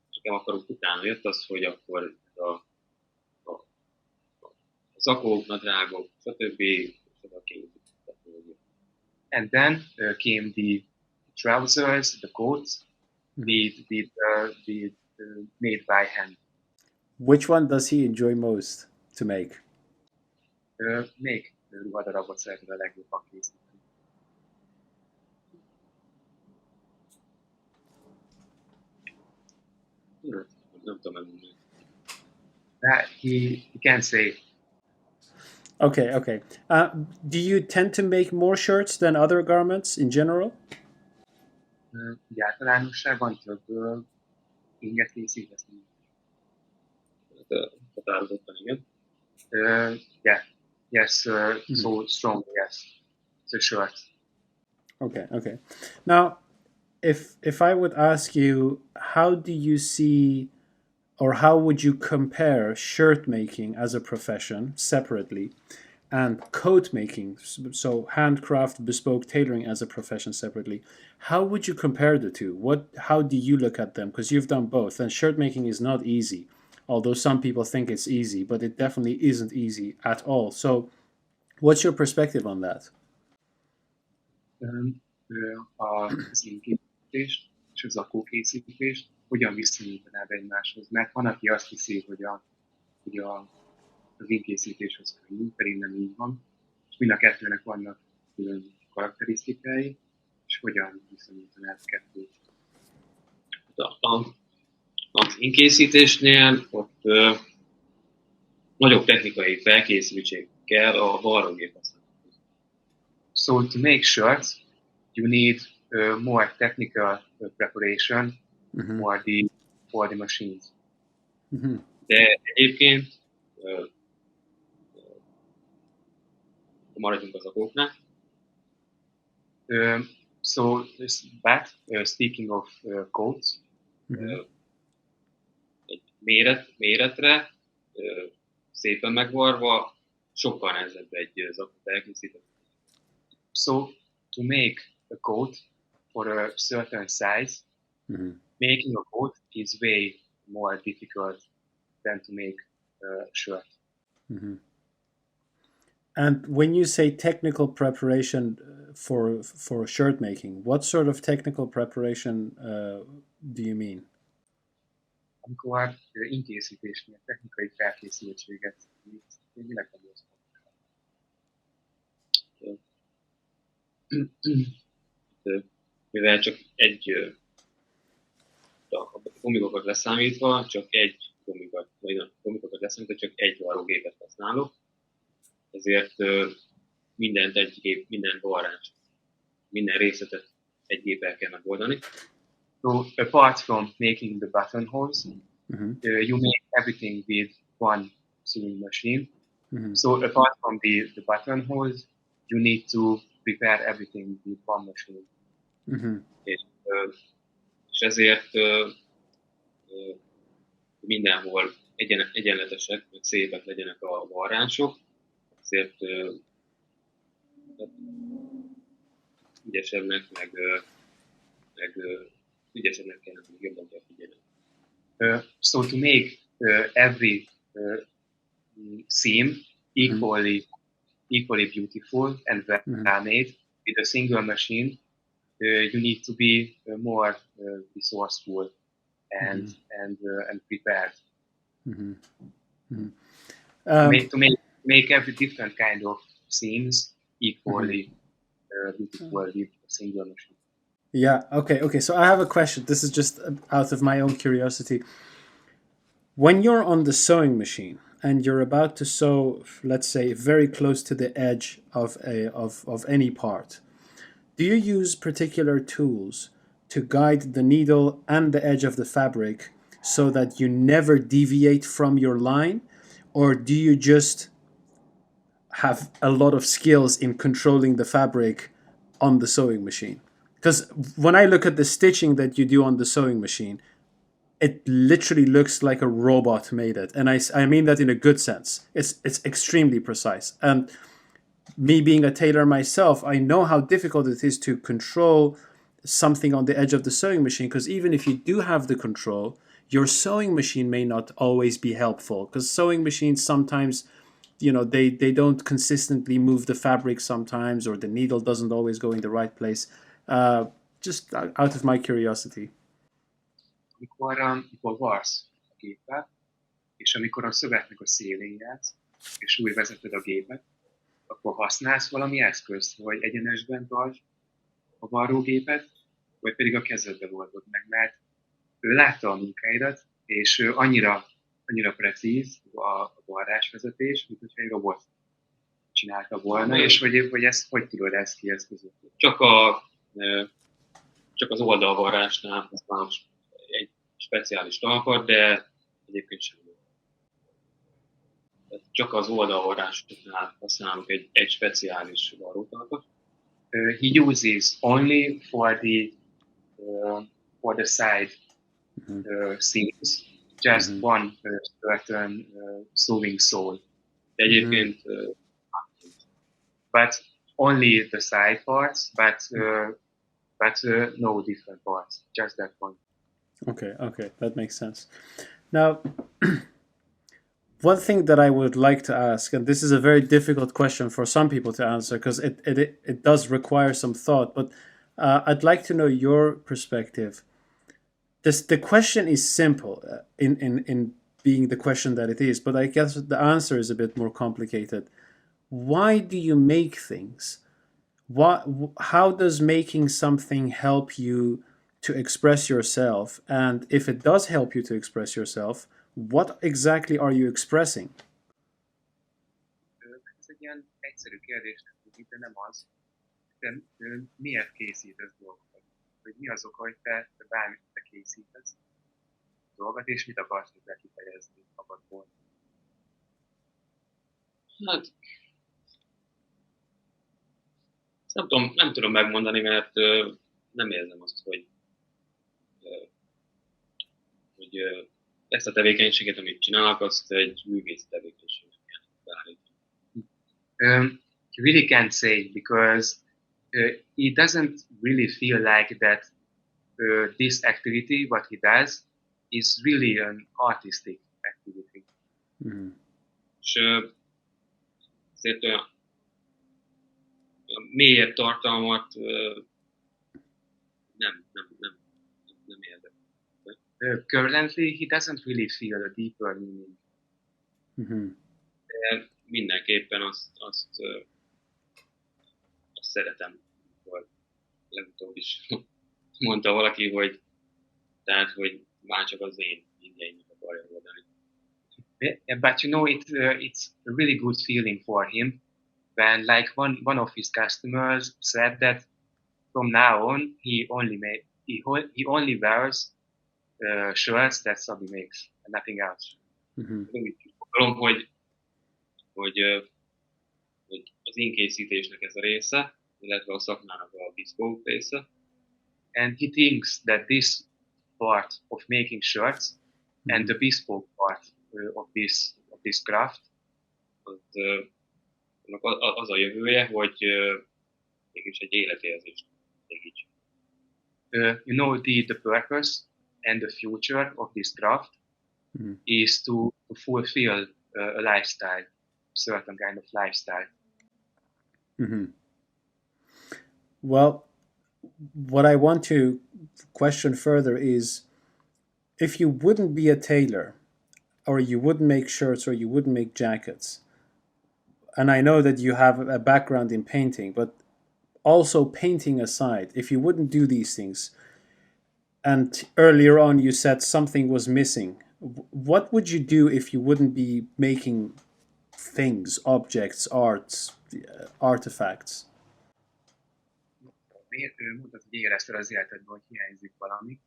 csak akkor utána jött az, hogy akkor a zakók, nadrágok, stb. And then came the trousers, the coats, made by hand. Which one does he enjoy most to make? Még ruhadarabot szeretne a legjobban készíteni. Nem tudom megmondani. He can say. Okay, okay. Do you tend to make more shirts than other garments in general? Ugye általánosságban több inget készítesz. Határozottan, igen. Yeah, yes, so strong, yes, the shirt. Okay, okay. Now, if I would ask you, how do you see, or how would you compare shirt making as a profession separately and coat making, so handcraft bespoke tailoring as a profession separately? How would you compare the two? How do you look at them? Because you've done both, and shirt making is not easy, although some people think it's easy, but it definitely isn't easy at all. So what's your perspective on that? Az inkészítés és a zakókészítés hogyan viszonyítanád egymáshoz? Mert van, aki azt hiszi, hogy az inkészítés az könnyű, pedig nem így van, és mind a kettőnek vannak külön karakterisztikái, és hogyan viszonyítanád kettőt? Az inkészítésnél ott nagyobb technikai felkészültség kell a varrógép használathoz. So to make shirts, you need more technical preparation for the machines. De egyébként maradjunk az zakóknál. Speaking of coats, egy méretre szépen megvarva sokkal nehezebb egy zakót elkészíteni. So to make a coat for a certain size, making a coat is way more difficult than to make a shirt. And when you say technical preparation for shirt making, what sort of technical preparation do you mean? Amikor inkészítésnél technikai felkészültséget minek gondolsz? Mivel csak a gumikokat leszámítva, csak egy gumikokat leszámítva, csak egy varrógépet használok, ezért minden varrást, minden részletet egy géppel kell megoldani. So apart from making the buttonholes, you make everything with one sewing machine. So apart from the buttonholes, you need to prepare everything with one machine. És ezért mindenhol egyenletesek, hogy szépek legyenek a varrások, ezért ügyesebbnek, meg ügyesebbnek kell, hogy jobban kell figyelni. So to make every seam equally beautiful and well made with a single machine, you need to be more resourceful and prepared. To make every different kind of seams equally beautiful with a single machine. Yeah, okay. So I have a question. This is just out of my own curiosity. When you're on the sewing machine and you're about to sew, let's say, very close to the edge of any part, do you use particular tools to guide the needle and the edge of the fabric so that you never deviate from your line? Or do you just have a lot of skills in controlling the fabric on the sewing machine? Because when I look at the stitching that you do on the sewing machine, it literally looks like a robot made it. And I mean that in a good sense. It's extremely precise. And me being a tailor myself, I know how difficult it is to control something on the edge of the sewing machine, because even if you do have the control, your sewing machine may not always be helpful, because sewing machines sometimes, they don't consistently move the fabric sometimes, or the needle doesn't always go in the right place. Just out of my curiosity. Amikor varsz a géppel, és amikor a szövetnek a szélén játsz, és úgy vezeted a gépet, akkor használsz valami eszközt, hogy egyenesben tartsd a varrógépet, vagy pedig a kezedbe oldod meg, mert ő látta a munkáidat, és ő annyira annyira precíz a varrásvezetés, mint hogyha egy robot csinálta volna, és hogy ezt hogy tudod ezt kieszközölni? Csak az oldalvarrásnál használom egy speciális talpat, de egyébként sem. Csak az oldalvarrásnál használunk egy speciális varrótalpat. He uses only for the side seams, just one certain sewing sole. De egyébként but only the side parts, but no different parts, just that one. Okay, that makes sense. Now, one thing that I would like to ask, and this is a very difficult question for some people to answer because it does require some thought, but I'd like to know your perspective. The question is simple in being the question that it is, but I guess the answer is a bit more complicated. Why do you make things? How does making something help you to express yourself? And if it does help you to express yourself, what exactly are you expressing? Ez egy ilyen egyszerű kérdésnek tűnik, de nem az. De miért készítesz dolgokat? Hogy mi az oka, hogy te bármit te készítesz dolgot, és mit akarsz ezzel kifejezni magadból? hát nem tudom megmondani, mert nem érzem azt, hogy ezt a tevékenységet, amit csinálok, azt egy művész tevékenységnek kell beállítani. You really can't say because he doesn't really feel like that this activity, what he does, is really an artistic activity. Mm-hmm. És ezért olyan mélyebb tartalmat nem érzek. Currently, he doesn't really feel a deeper meaning. Mm-hmm. De mindenképpen azt szeretem, hogy legutóbb is mondta valaki, hogy már csak az én ingyeimnek akarja oldani. Yeah, but you know, it's a really good feeling for him when, like, one of his customers said that from now on he only wears shirts that Szabi makes and nothing else. Mm-hmm. Úgy gondolom, hogy az én készítésnek ez a része, illetve a szakmának a Bespoke része. And he thinks that this part of making shirts and the bespoke part of this craft az a jövője, hogy mégis egy életérzést segíts. You know, the purpose and the future of this craft is to fulfill a lifestyle, certain kind of lifestyle. Mm-hmm. Well, what I want to question further is, if you wouldn't be a tailor, or you wouldn't make shirts, or you wouldn't make jackets, and I know that you have a background in painting, but also painting aside, if you wouldn't do these things, and earlier on you said something was missing, what would you do if you wouldn't be making things, objects, arts, artifacts? Mondtad, hogy érezted az életedben, hogy hiányzik valami,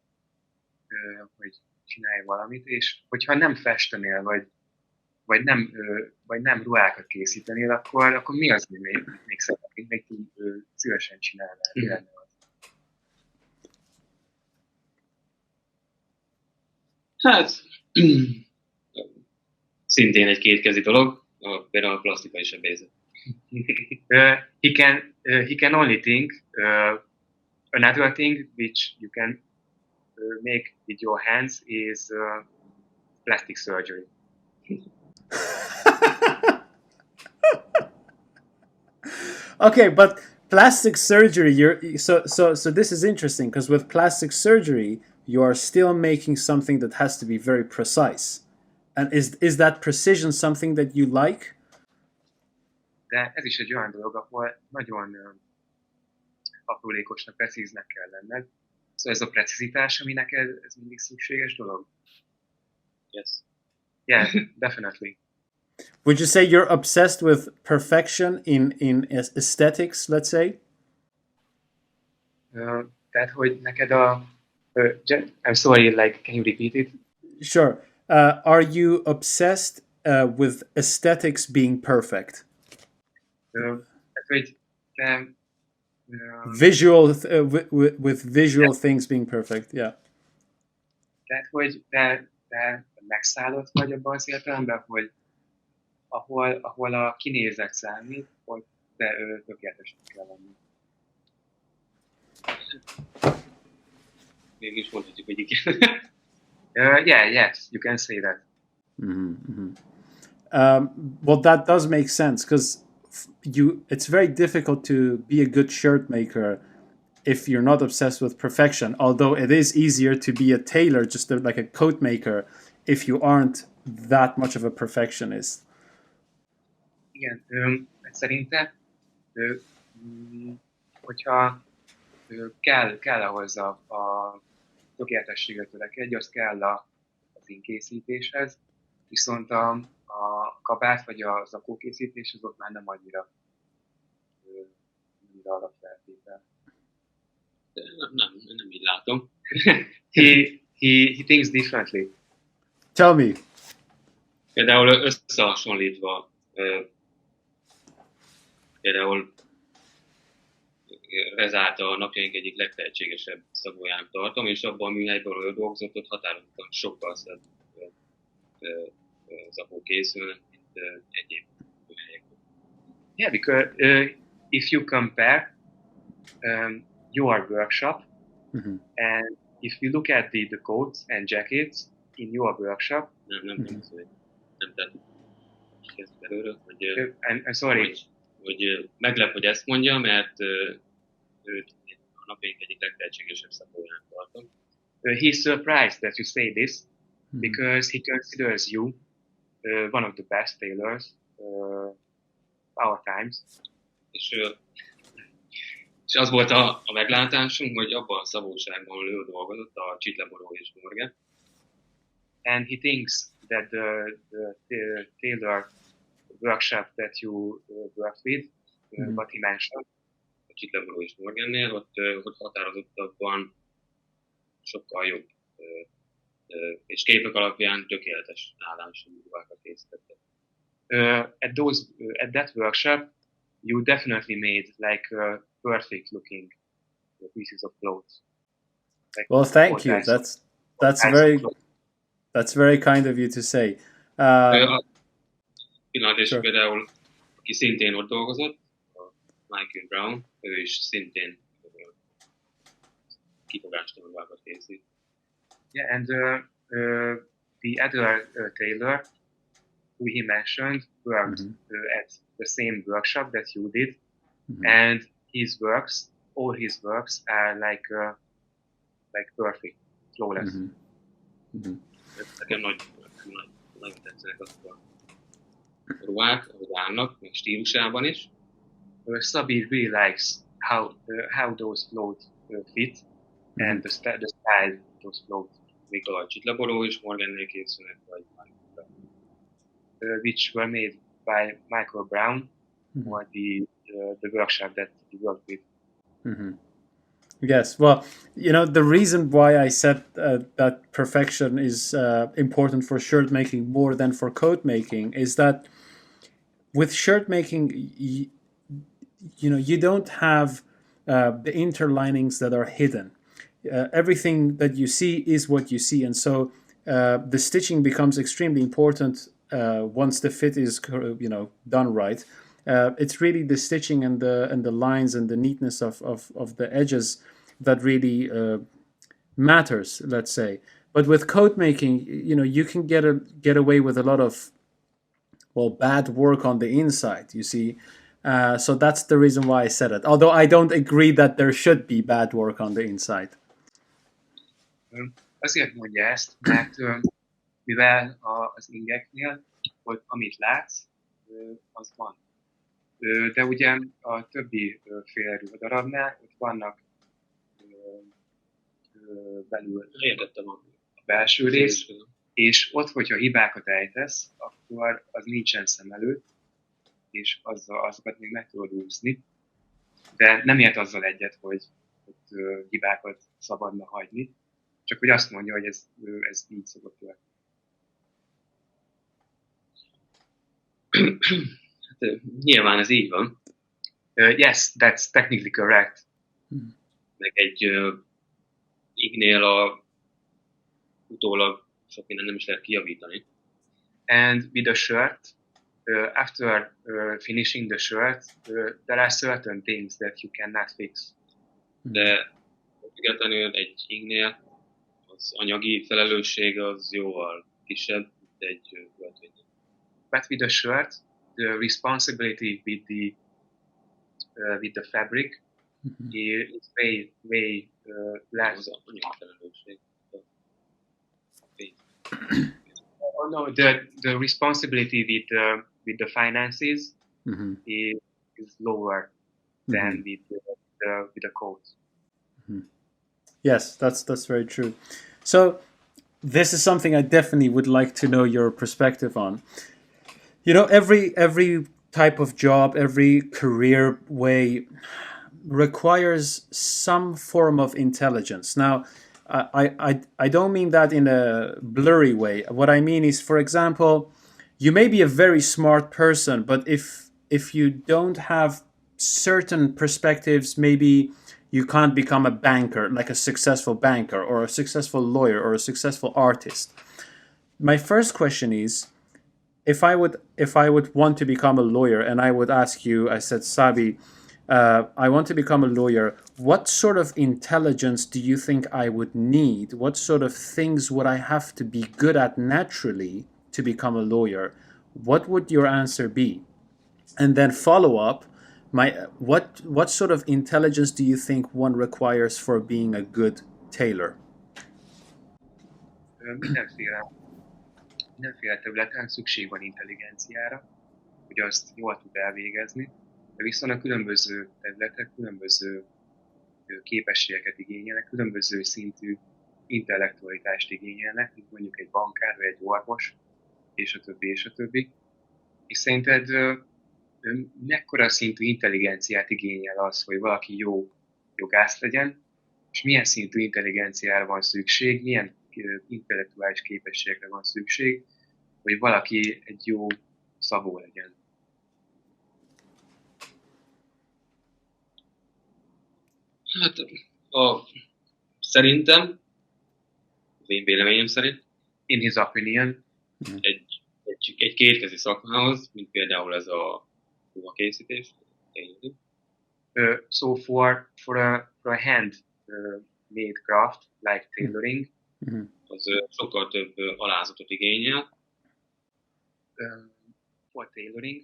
hogy csinálj valamit, és hogyha nem festenél, vagy nem ruhákat készítenél, akkor mi az, hogy még szeretnél, még szívesen csinálnál? Hát, szintén egy kétkezi dolog, például a plastikai sebészet. He can only think another thing which you can make with your hands is plastic surgery. Okay, but plastic surgery, so this is interesting, because with plastic surgery you are still making something that has to be very precise. And is that precision something that you like? De ez is egy olyan dolog, ahol nagyon aprólékosnak, precíznek kell lenned. Szóval ez a precizitás, ami neked ez mindig szükséges dolog? Yes. Yeah, definitely. Would you say you're obsessed with perfection in aesthetics, let's say? Tehát, hogy neked I'm sorry, like, can you repeat it? Sure. Are you obsessed with aesthetics being perfect? Tehát, hogy te, Visual, with visual things being perfect, yeah. tehát, hogy te megszállott vagy abban az értelemben, hogy ahol a kinézet számít, hogy te tökéletesnek kell lenni. Mégis mondhatjuk, hogy igen. Yeah, yes, you can say that. Well, that does make sense because it's very difficult to be a good shirt maker if you're not obsessed with perfection. Although it is easier to be a tailor, just like a coat maker, if you aren't that much of a perfectionist. Igen, szerintem, hogyha kell ahhoz a tökéletességre törekedj, az kell az inkészítéshez, viszont a kabát vagy a zakókészítés az ott már nem annyira alapfeltétel. Nem így látom. He thinks differently. Tell me. Például összehasonlítva, például ezáltal a napjaink egyik legtehetségesebb szabójának tartom, és abban a műhelyben, ahol ő dolgozott, ott határozottan sokkal szebb zakó készülnek, mint egyéb műhelyekben. Yeah, because if you compare your workshop and if you look at the coats and jackets in your workshop, Nem tehát kezdjük előről, hogy, I'm sorry. hogy meglep, hogy ezt mondja, mert őt a napjaink egyik legtehetségesebb szabójának tartom. He's surprised that you say this because he considers you one of the best tailors our times. És az volt a meglátásunk, hogy abban a szabóságban, ahol ő dolgozott, a Csitleboró és Morgan. And he thinks that the tailor workshop that you worked with, what he mentioned, a Csitleboró és Morgannél, ott határozottabban sokkal jobb, és képek alapján tökéletes állású ruhákat készítettek. At that workshop, you definitely made like perfect looking pieces of clothes. Like, well, thank you. That's very kind of you to say. És például, aki szintén ott dolgozott, Michael Brown, ő is szintén kifogástalan ruhákat készít. Yeah, and the other tailor who he mentioned worked at the same workshop that you did, and all his works are like perfect, flawless. Nekem nagyon tetszenek azok a ruhák, ahogy állnak, meg stílusában is. Szabi really likes how those clothes fit and the style of those clothes. Még a Csitleboró és Morgannél készülnek, vagy which were made by Michael Brown, or the workshop that he worked with. Yes, well, the reason why I said that perfection is important for shirt making more than for coat making is that with shirt making, you don't have the interlinings that are hidden. Everything that you see is what you see, and so the stitching becomes extremely important once the fit is done right. It's really the stitching and the lines and the neatness of the edges that really matters, let's say. But with coat making, you can get away with a lot of bad work on the inside, you see. So that's the reason why I said it. Although I don't agree that there should be bad work on the inside. Azért mondja ezt, mert mivel az ingeknél, hogy amit látsz, az van. De ugye a többi fél ruhadarabnál ott vannak belül értettem a belső rész, És ott, hogyha hibákat ejtesz, akkor az nincsen szem előtt, és azokat még meg tudod úszni, de nem ért azzal egyet, hogy hibákat szabadna hagyni, csak hogy azt mondja, hogy ez így szokott történni. Nyilván ez így van. Yes, that's technically correct. Meg egy ignél a utólag sok minden nem is lehet kijavítani. And with the shirt, after finishing the shirt, there are certain things that you cannot fix. De függetlenül egy ignél az anyagi felelősség az jóval kisebb, mint egy öltvény. But with the shirt, the responsibility with the fabric is way less. Az anyagi felelősség. Oh, no, the responsibility with the finances is lower than with the coat. Yes, that's very true. So this is something I definitely would like to know your perspective on. You know, every type of job, every career way requires some form of intelligence. Now, I don't mean that in a blurry way. What I mean is, for example, you may be a very smart person, but if you don't have certain perspectives, maybe you can't become a banker, like a successful banker or a successful lawyer or a successful artist. My first question is, if I would want to become a lawyer and I would ask you, I said, Sabi, I want to become a lawyer. What sort of intelligence do you think I would need? What sort of things would I have to be good at naturally to become a lawyer? What would your answer be? And then follow up, what sort of intelligence do you think one requires for being a good tailor? Mindenféle területen szükség van intelligenciára, hogy azt jól tud elvégezni, de viszont a különböző területek különböző képességeket igényelnek, különböző szintű intellektualitást igényelnek, mint mondjuk egy bankár vagy egy orvos, és a többi, és a többi. És szerinted mekkora szintű intelligenciát igényel az, hogy valaki jó jogász legyen, és milyen szintű intelligenciára van szükség, milyen intellektuális képességekre van szükség, hogy valaki egy jó szabó legyen. Hát szerintem, az én véleményem szerint, In his opinion, egy kétkezi szakmához, mint például ez a ruhakészítés. So for a hand made craft like tailoring, az sokkal több alázatot igényel. For tailoring,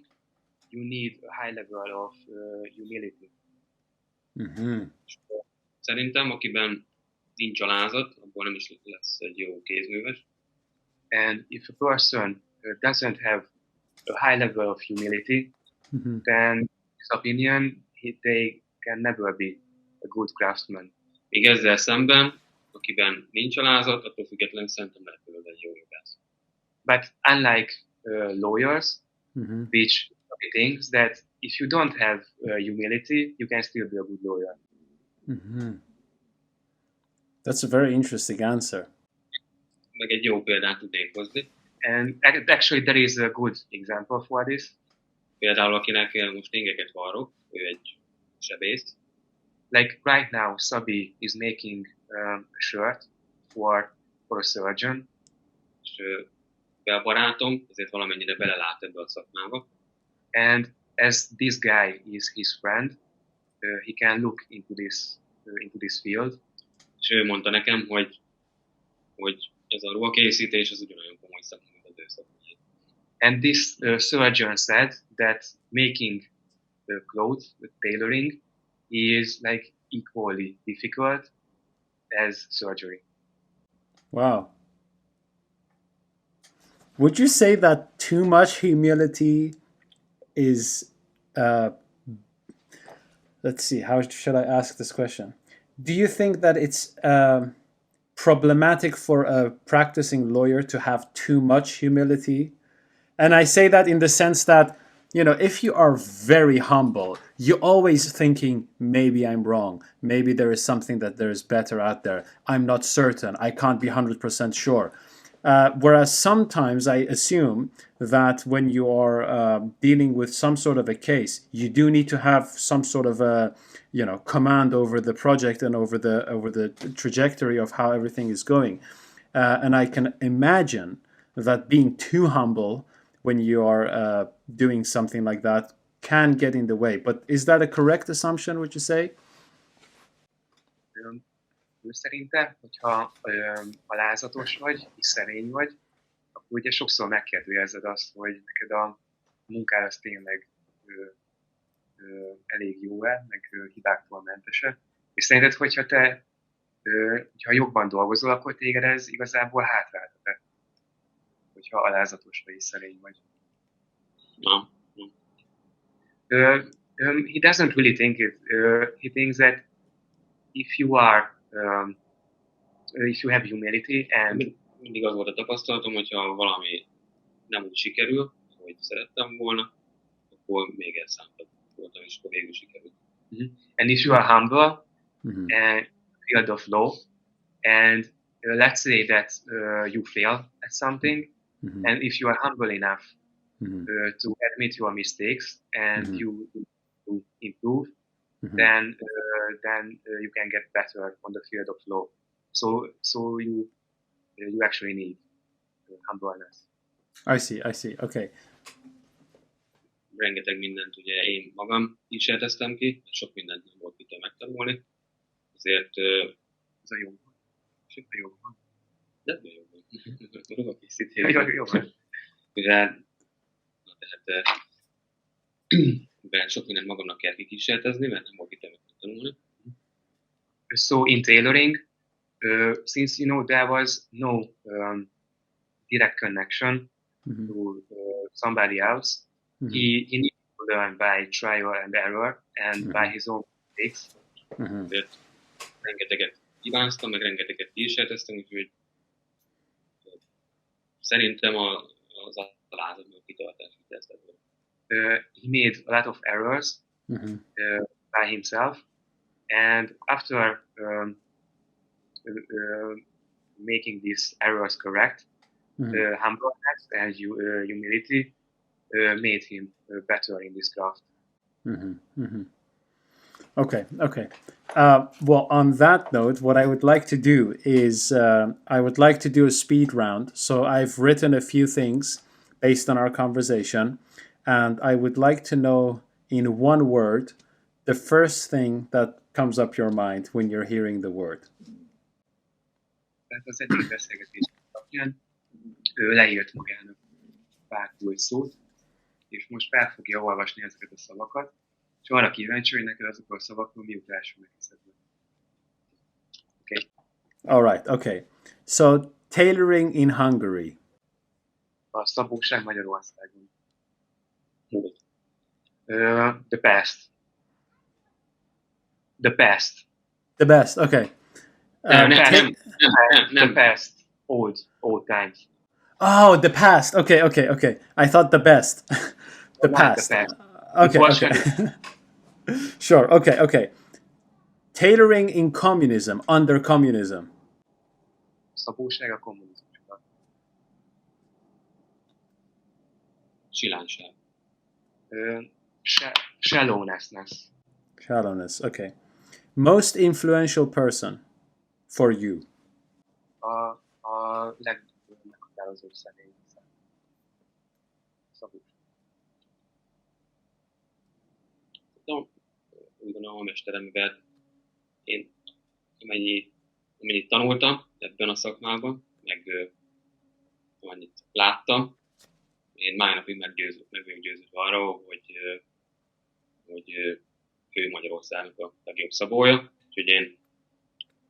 you need a high level of humility. Szerintem, akiben nincs alázat, abból nem is lesz egy jó kézműves. And if a person doesn't have a high level of humility, then in his opinion, they can never be a good craftsman. Még ezzel szemben, akiben nincs alázat, attól függetlenül szerintem lehet belőle egy jó jogász. But unlike lawyers, which thinks that if you don't have humility, you can still be a good lawyer. That's a very interesting answer. Meg egy jó példát tudnék hozni. And actually there is a good example for this. Például akinek most ingeket varrok, ő egy sebész. Like right now, Sabi is making a shirt for a surgeon. És a barátom azért valamennyire belelát ebbe a szakmába. And as this guy is his friend, he can look into this field. És ő mondta nekem, hogy ez a ruhakészítés az ugyanolyan komoly szakma, mint az ő szakmája. And this surgeon said that making clothes, tailoring, is like equally difficult as surgery. Wow. Would you say that too much humility is, let's see, how should I ask this question? Do you think that it's problematic for a practicing lawyer to have too much humility? And I say that in the sense that, if you are very humble, you're always thinking, maybe I'm wrong. Maybe there is something that there is better out there. I'm not certain. I can't be 100% sure. Whereas sometimes I assume that when you are dealing with some sort of a case, you do need to have some sort of a, command over the project and over the trajectory of how everything is going. And I can imagine that being too humble when you are doing something like that can get in the way. But is that a correct assumption, would you say? Szerintem, hogyha alázatos vagy, és szerény vagy, akkor ugye sokszor megkérdőjelezed azt, hogy neked a munkád az tényleg elég jó-e, meg hibáktól mentese. És szerinted, hogyha jobban dolgozol, akkor téged ez igazából hátráltat-e? Hogyha alázatos vagy és szerény vagy. No. He doesn't really think it. He thinks that if you have humility and mindig az volt a tapasztalatom, hogyha valami nem úgy sikerül, ahogy szerettem volna, akkor még elszántabb voltam, és akkor végül sikerült. And if you are humble and field of law, and let's say that you fail at something, and if you are humble enough to admit your mistakes and you improve, then you can get better on the field of law. So you actually need humbleness. I see. Okay. Rengeteg mindent ugye én magam kísérleteztem ki, sok mindent nem volt itt megtanulni, ezért ez a jó. Sokkal jobb van. De jó van. Ruhakészítésben. Jó van. Tehát sok mindent magamnak kell kikísérletezni, mert nem volt itt megtanulni. So in tailoring, since there was no direct connection to somebody else, he needed to learn by trial and error and by his own mistakes. Rengeteget hibáztam, meg rengeteget kísérleteztem, úgyhogy szerintem az alázatnak kitartás kezdett. He made a lot of errors by himself, and after making these errors correct, humbleness and humility made him better in this craft. Okay. Well, on that note, what I would like to do is I would like to do a speed round. So I've written a few things based on our conversation, and I would like to know in one word the first thing that comes up your mind when you're hearing the word. Tehát az egyik beszélgetés alapján ő leírt magának pár új szót, és most fel fogja olvasni ezeket a szavakat, és arra kíváncsi, hogy neked azokról a szavakról mi utásról meghiszedve. Okay. All right, okay. So, tailoring in Hungary. A szabóság Magyarországon. The best. The best. The best, okay. The past. Old times. Oh, the past. Okay. I thought the best. The past. Okay. Sure. Okay. Tailoring in communism, under communism. Szabóság a kommunizmusban. Silánság. Shallowness. Shallowness. Okay. Most influential person for you. A legmeghatározóbb személy. Szabó. Úgy gondolom a mesteremben én amennyit tanultam ebben a szakmában, meg amennyit láttam, én mai napig meg vagyok győződve arról, hogy ő Magyarországnak a legjobb szabója, úgyhogy én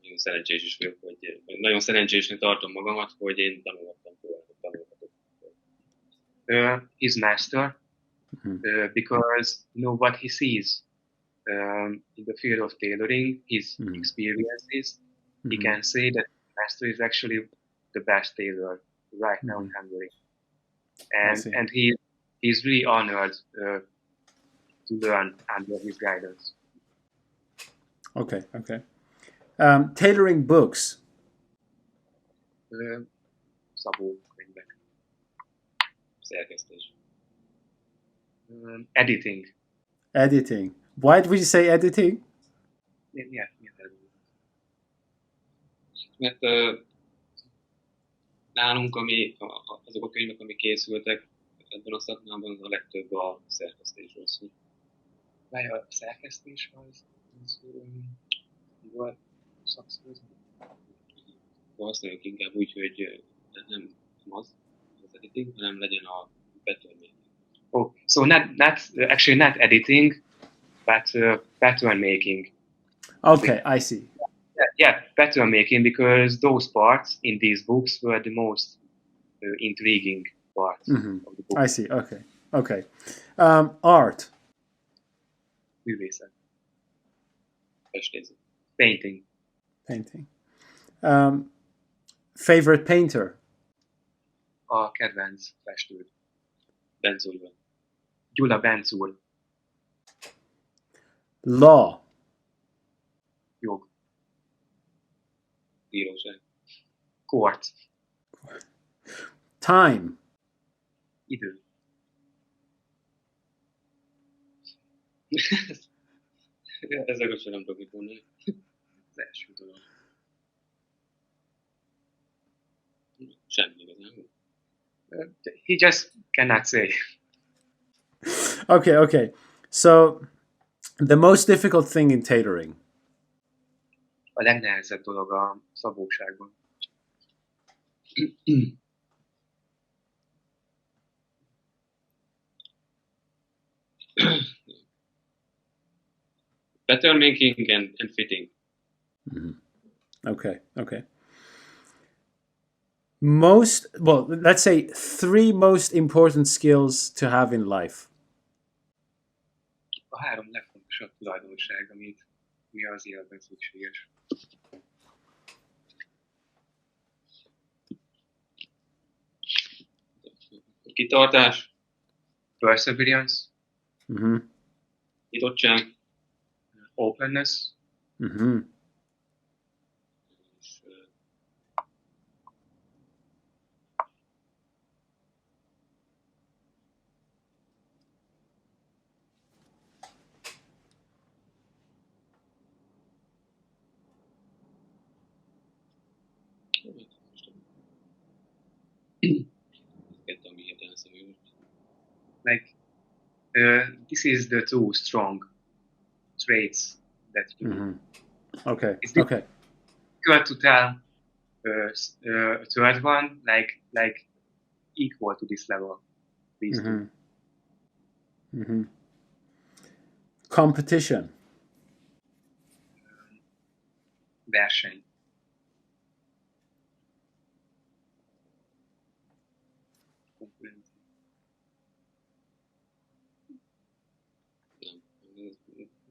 nagyon szerencsés is vagyok, nagyon szerencsésnek tartom magamat, hogy én tanulhattam tőle. His master, because what he sees in the field of tailoring, his experiences, he can say that master is actually the best tailor right now in Hungary, and he's really honored to learn under his guidance. Okay. Tailoring books. Szabó könyvek. Szerkesztés. Editing. Why would you say editing? Miért Mert nálunk, azok a könyvek, amik készültek ebben a szakmában, a legtöbb a szerkesztésről szól. A szerkesztés az volt szakszóz? Használjuk inkább úgy, hogy nem az editing, hanem legyen a pattern making. Oh, so not editing, but pattern making. Okay, I see. Yeah, pattern making, because those parts in these books were the most intriguing parts of the book. I see. Okay. Art. Művészet. Festészet. Painting. Favorite painter. A kedvenc festőd. Benzúr. Gyula Bencúr. Law. Jog. Bíróság. Court. Time. Idő. Ezzel sem nem tudok mit mondani. Az első dolog. Semmi igazán. He just cannot say. Okay. So, the most difficult thing in tailoring. A legnehezebb dolog a szabóságban. Pattern making and fitting. Okay. Let's say 3 most important skills to have in life. A 3 legfontosabb tulajdonság, mi az életben szükséges. Kitartás. Perseverance. Nyitottság. Openness. Like, this is the 2 strong traits that you need. Okay. It's difficult to tell a third one, like equal to this level. These 2. Competition. Verseny.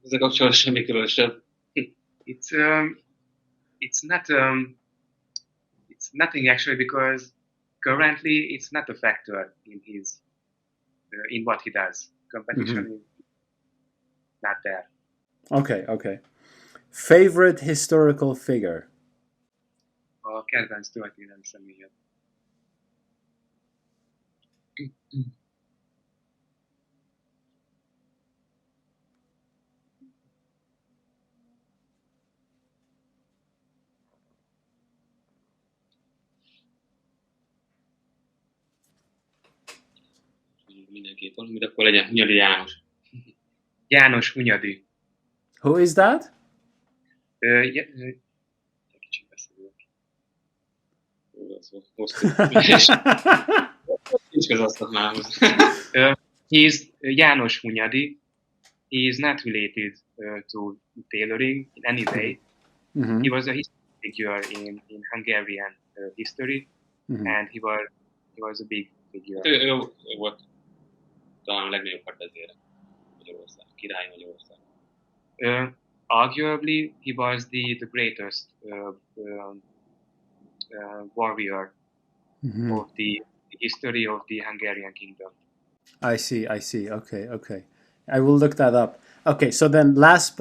Ezzel kapcsolatban semmi különösebb. It's nothing actually, because currently it's not a factor in what he does. Competition is not there. Okay. Favorite historical figure. A kedvenc történelmi személye. Mindenképp valamit, akkor legyen Hunyadi János. János Hunyadi. Who is that? Kicsit beszélünk. Nincs köz azt szakmához. He's János Hunyadi. He is not related to tailoring in any way. He was a history figure in Hungarian history, and he was a big figure. Ő volt talán a legnagyobb hadvezére Magyarország, király Magyarország. Arguably, he was the greatest warrior Mhm. of the history of the Hungarian kingdom. I see. Okay, okay. I will look that up. Okay, so then last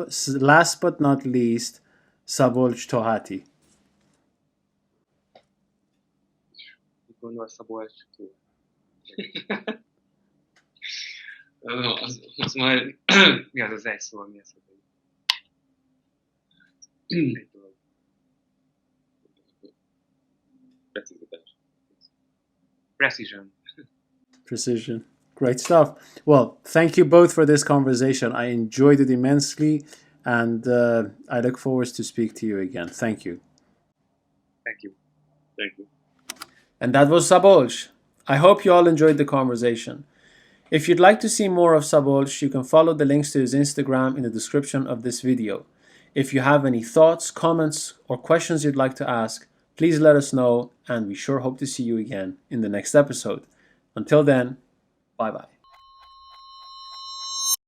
but not least, Szabolcs To. Mit gondol Szabolcs To? Az majd Mi az az egy szó, mi az? Egy dolog. precizitás. Precision. Precision. Great stuff. Well, thank you both for this conversation. I enjoyed it immensely, and I look forward to speak to you again. Thank you. Thank you. Thank you. And that was Szabolcs. I hope you all enjoyed the conversation. If you'd like to see more of Szabolcs, you can follow the links to his Instagram in the description of this video. If you have any thoughts, comments, or questions you'd like to ask, please let us know, and we sure hope to see you again in the next episode. Until then, bye-bye.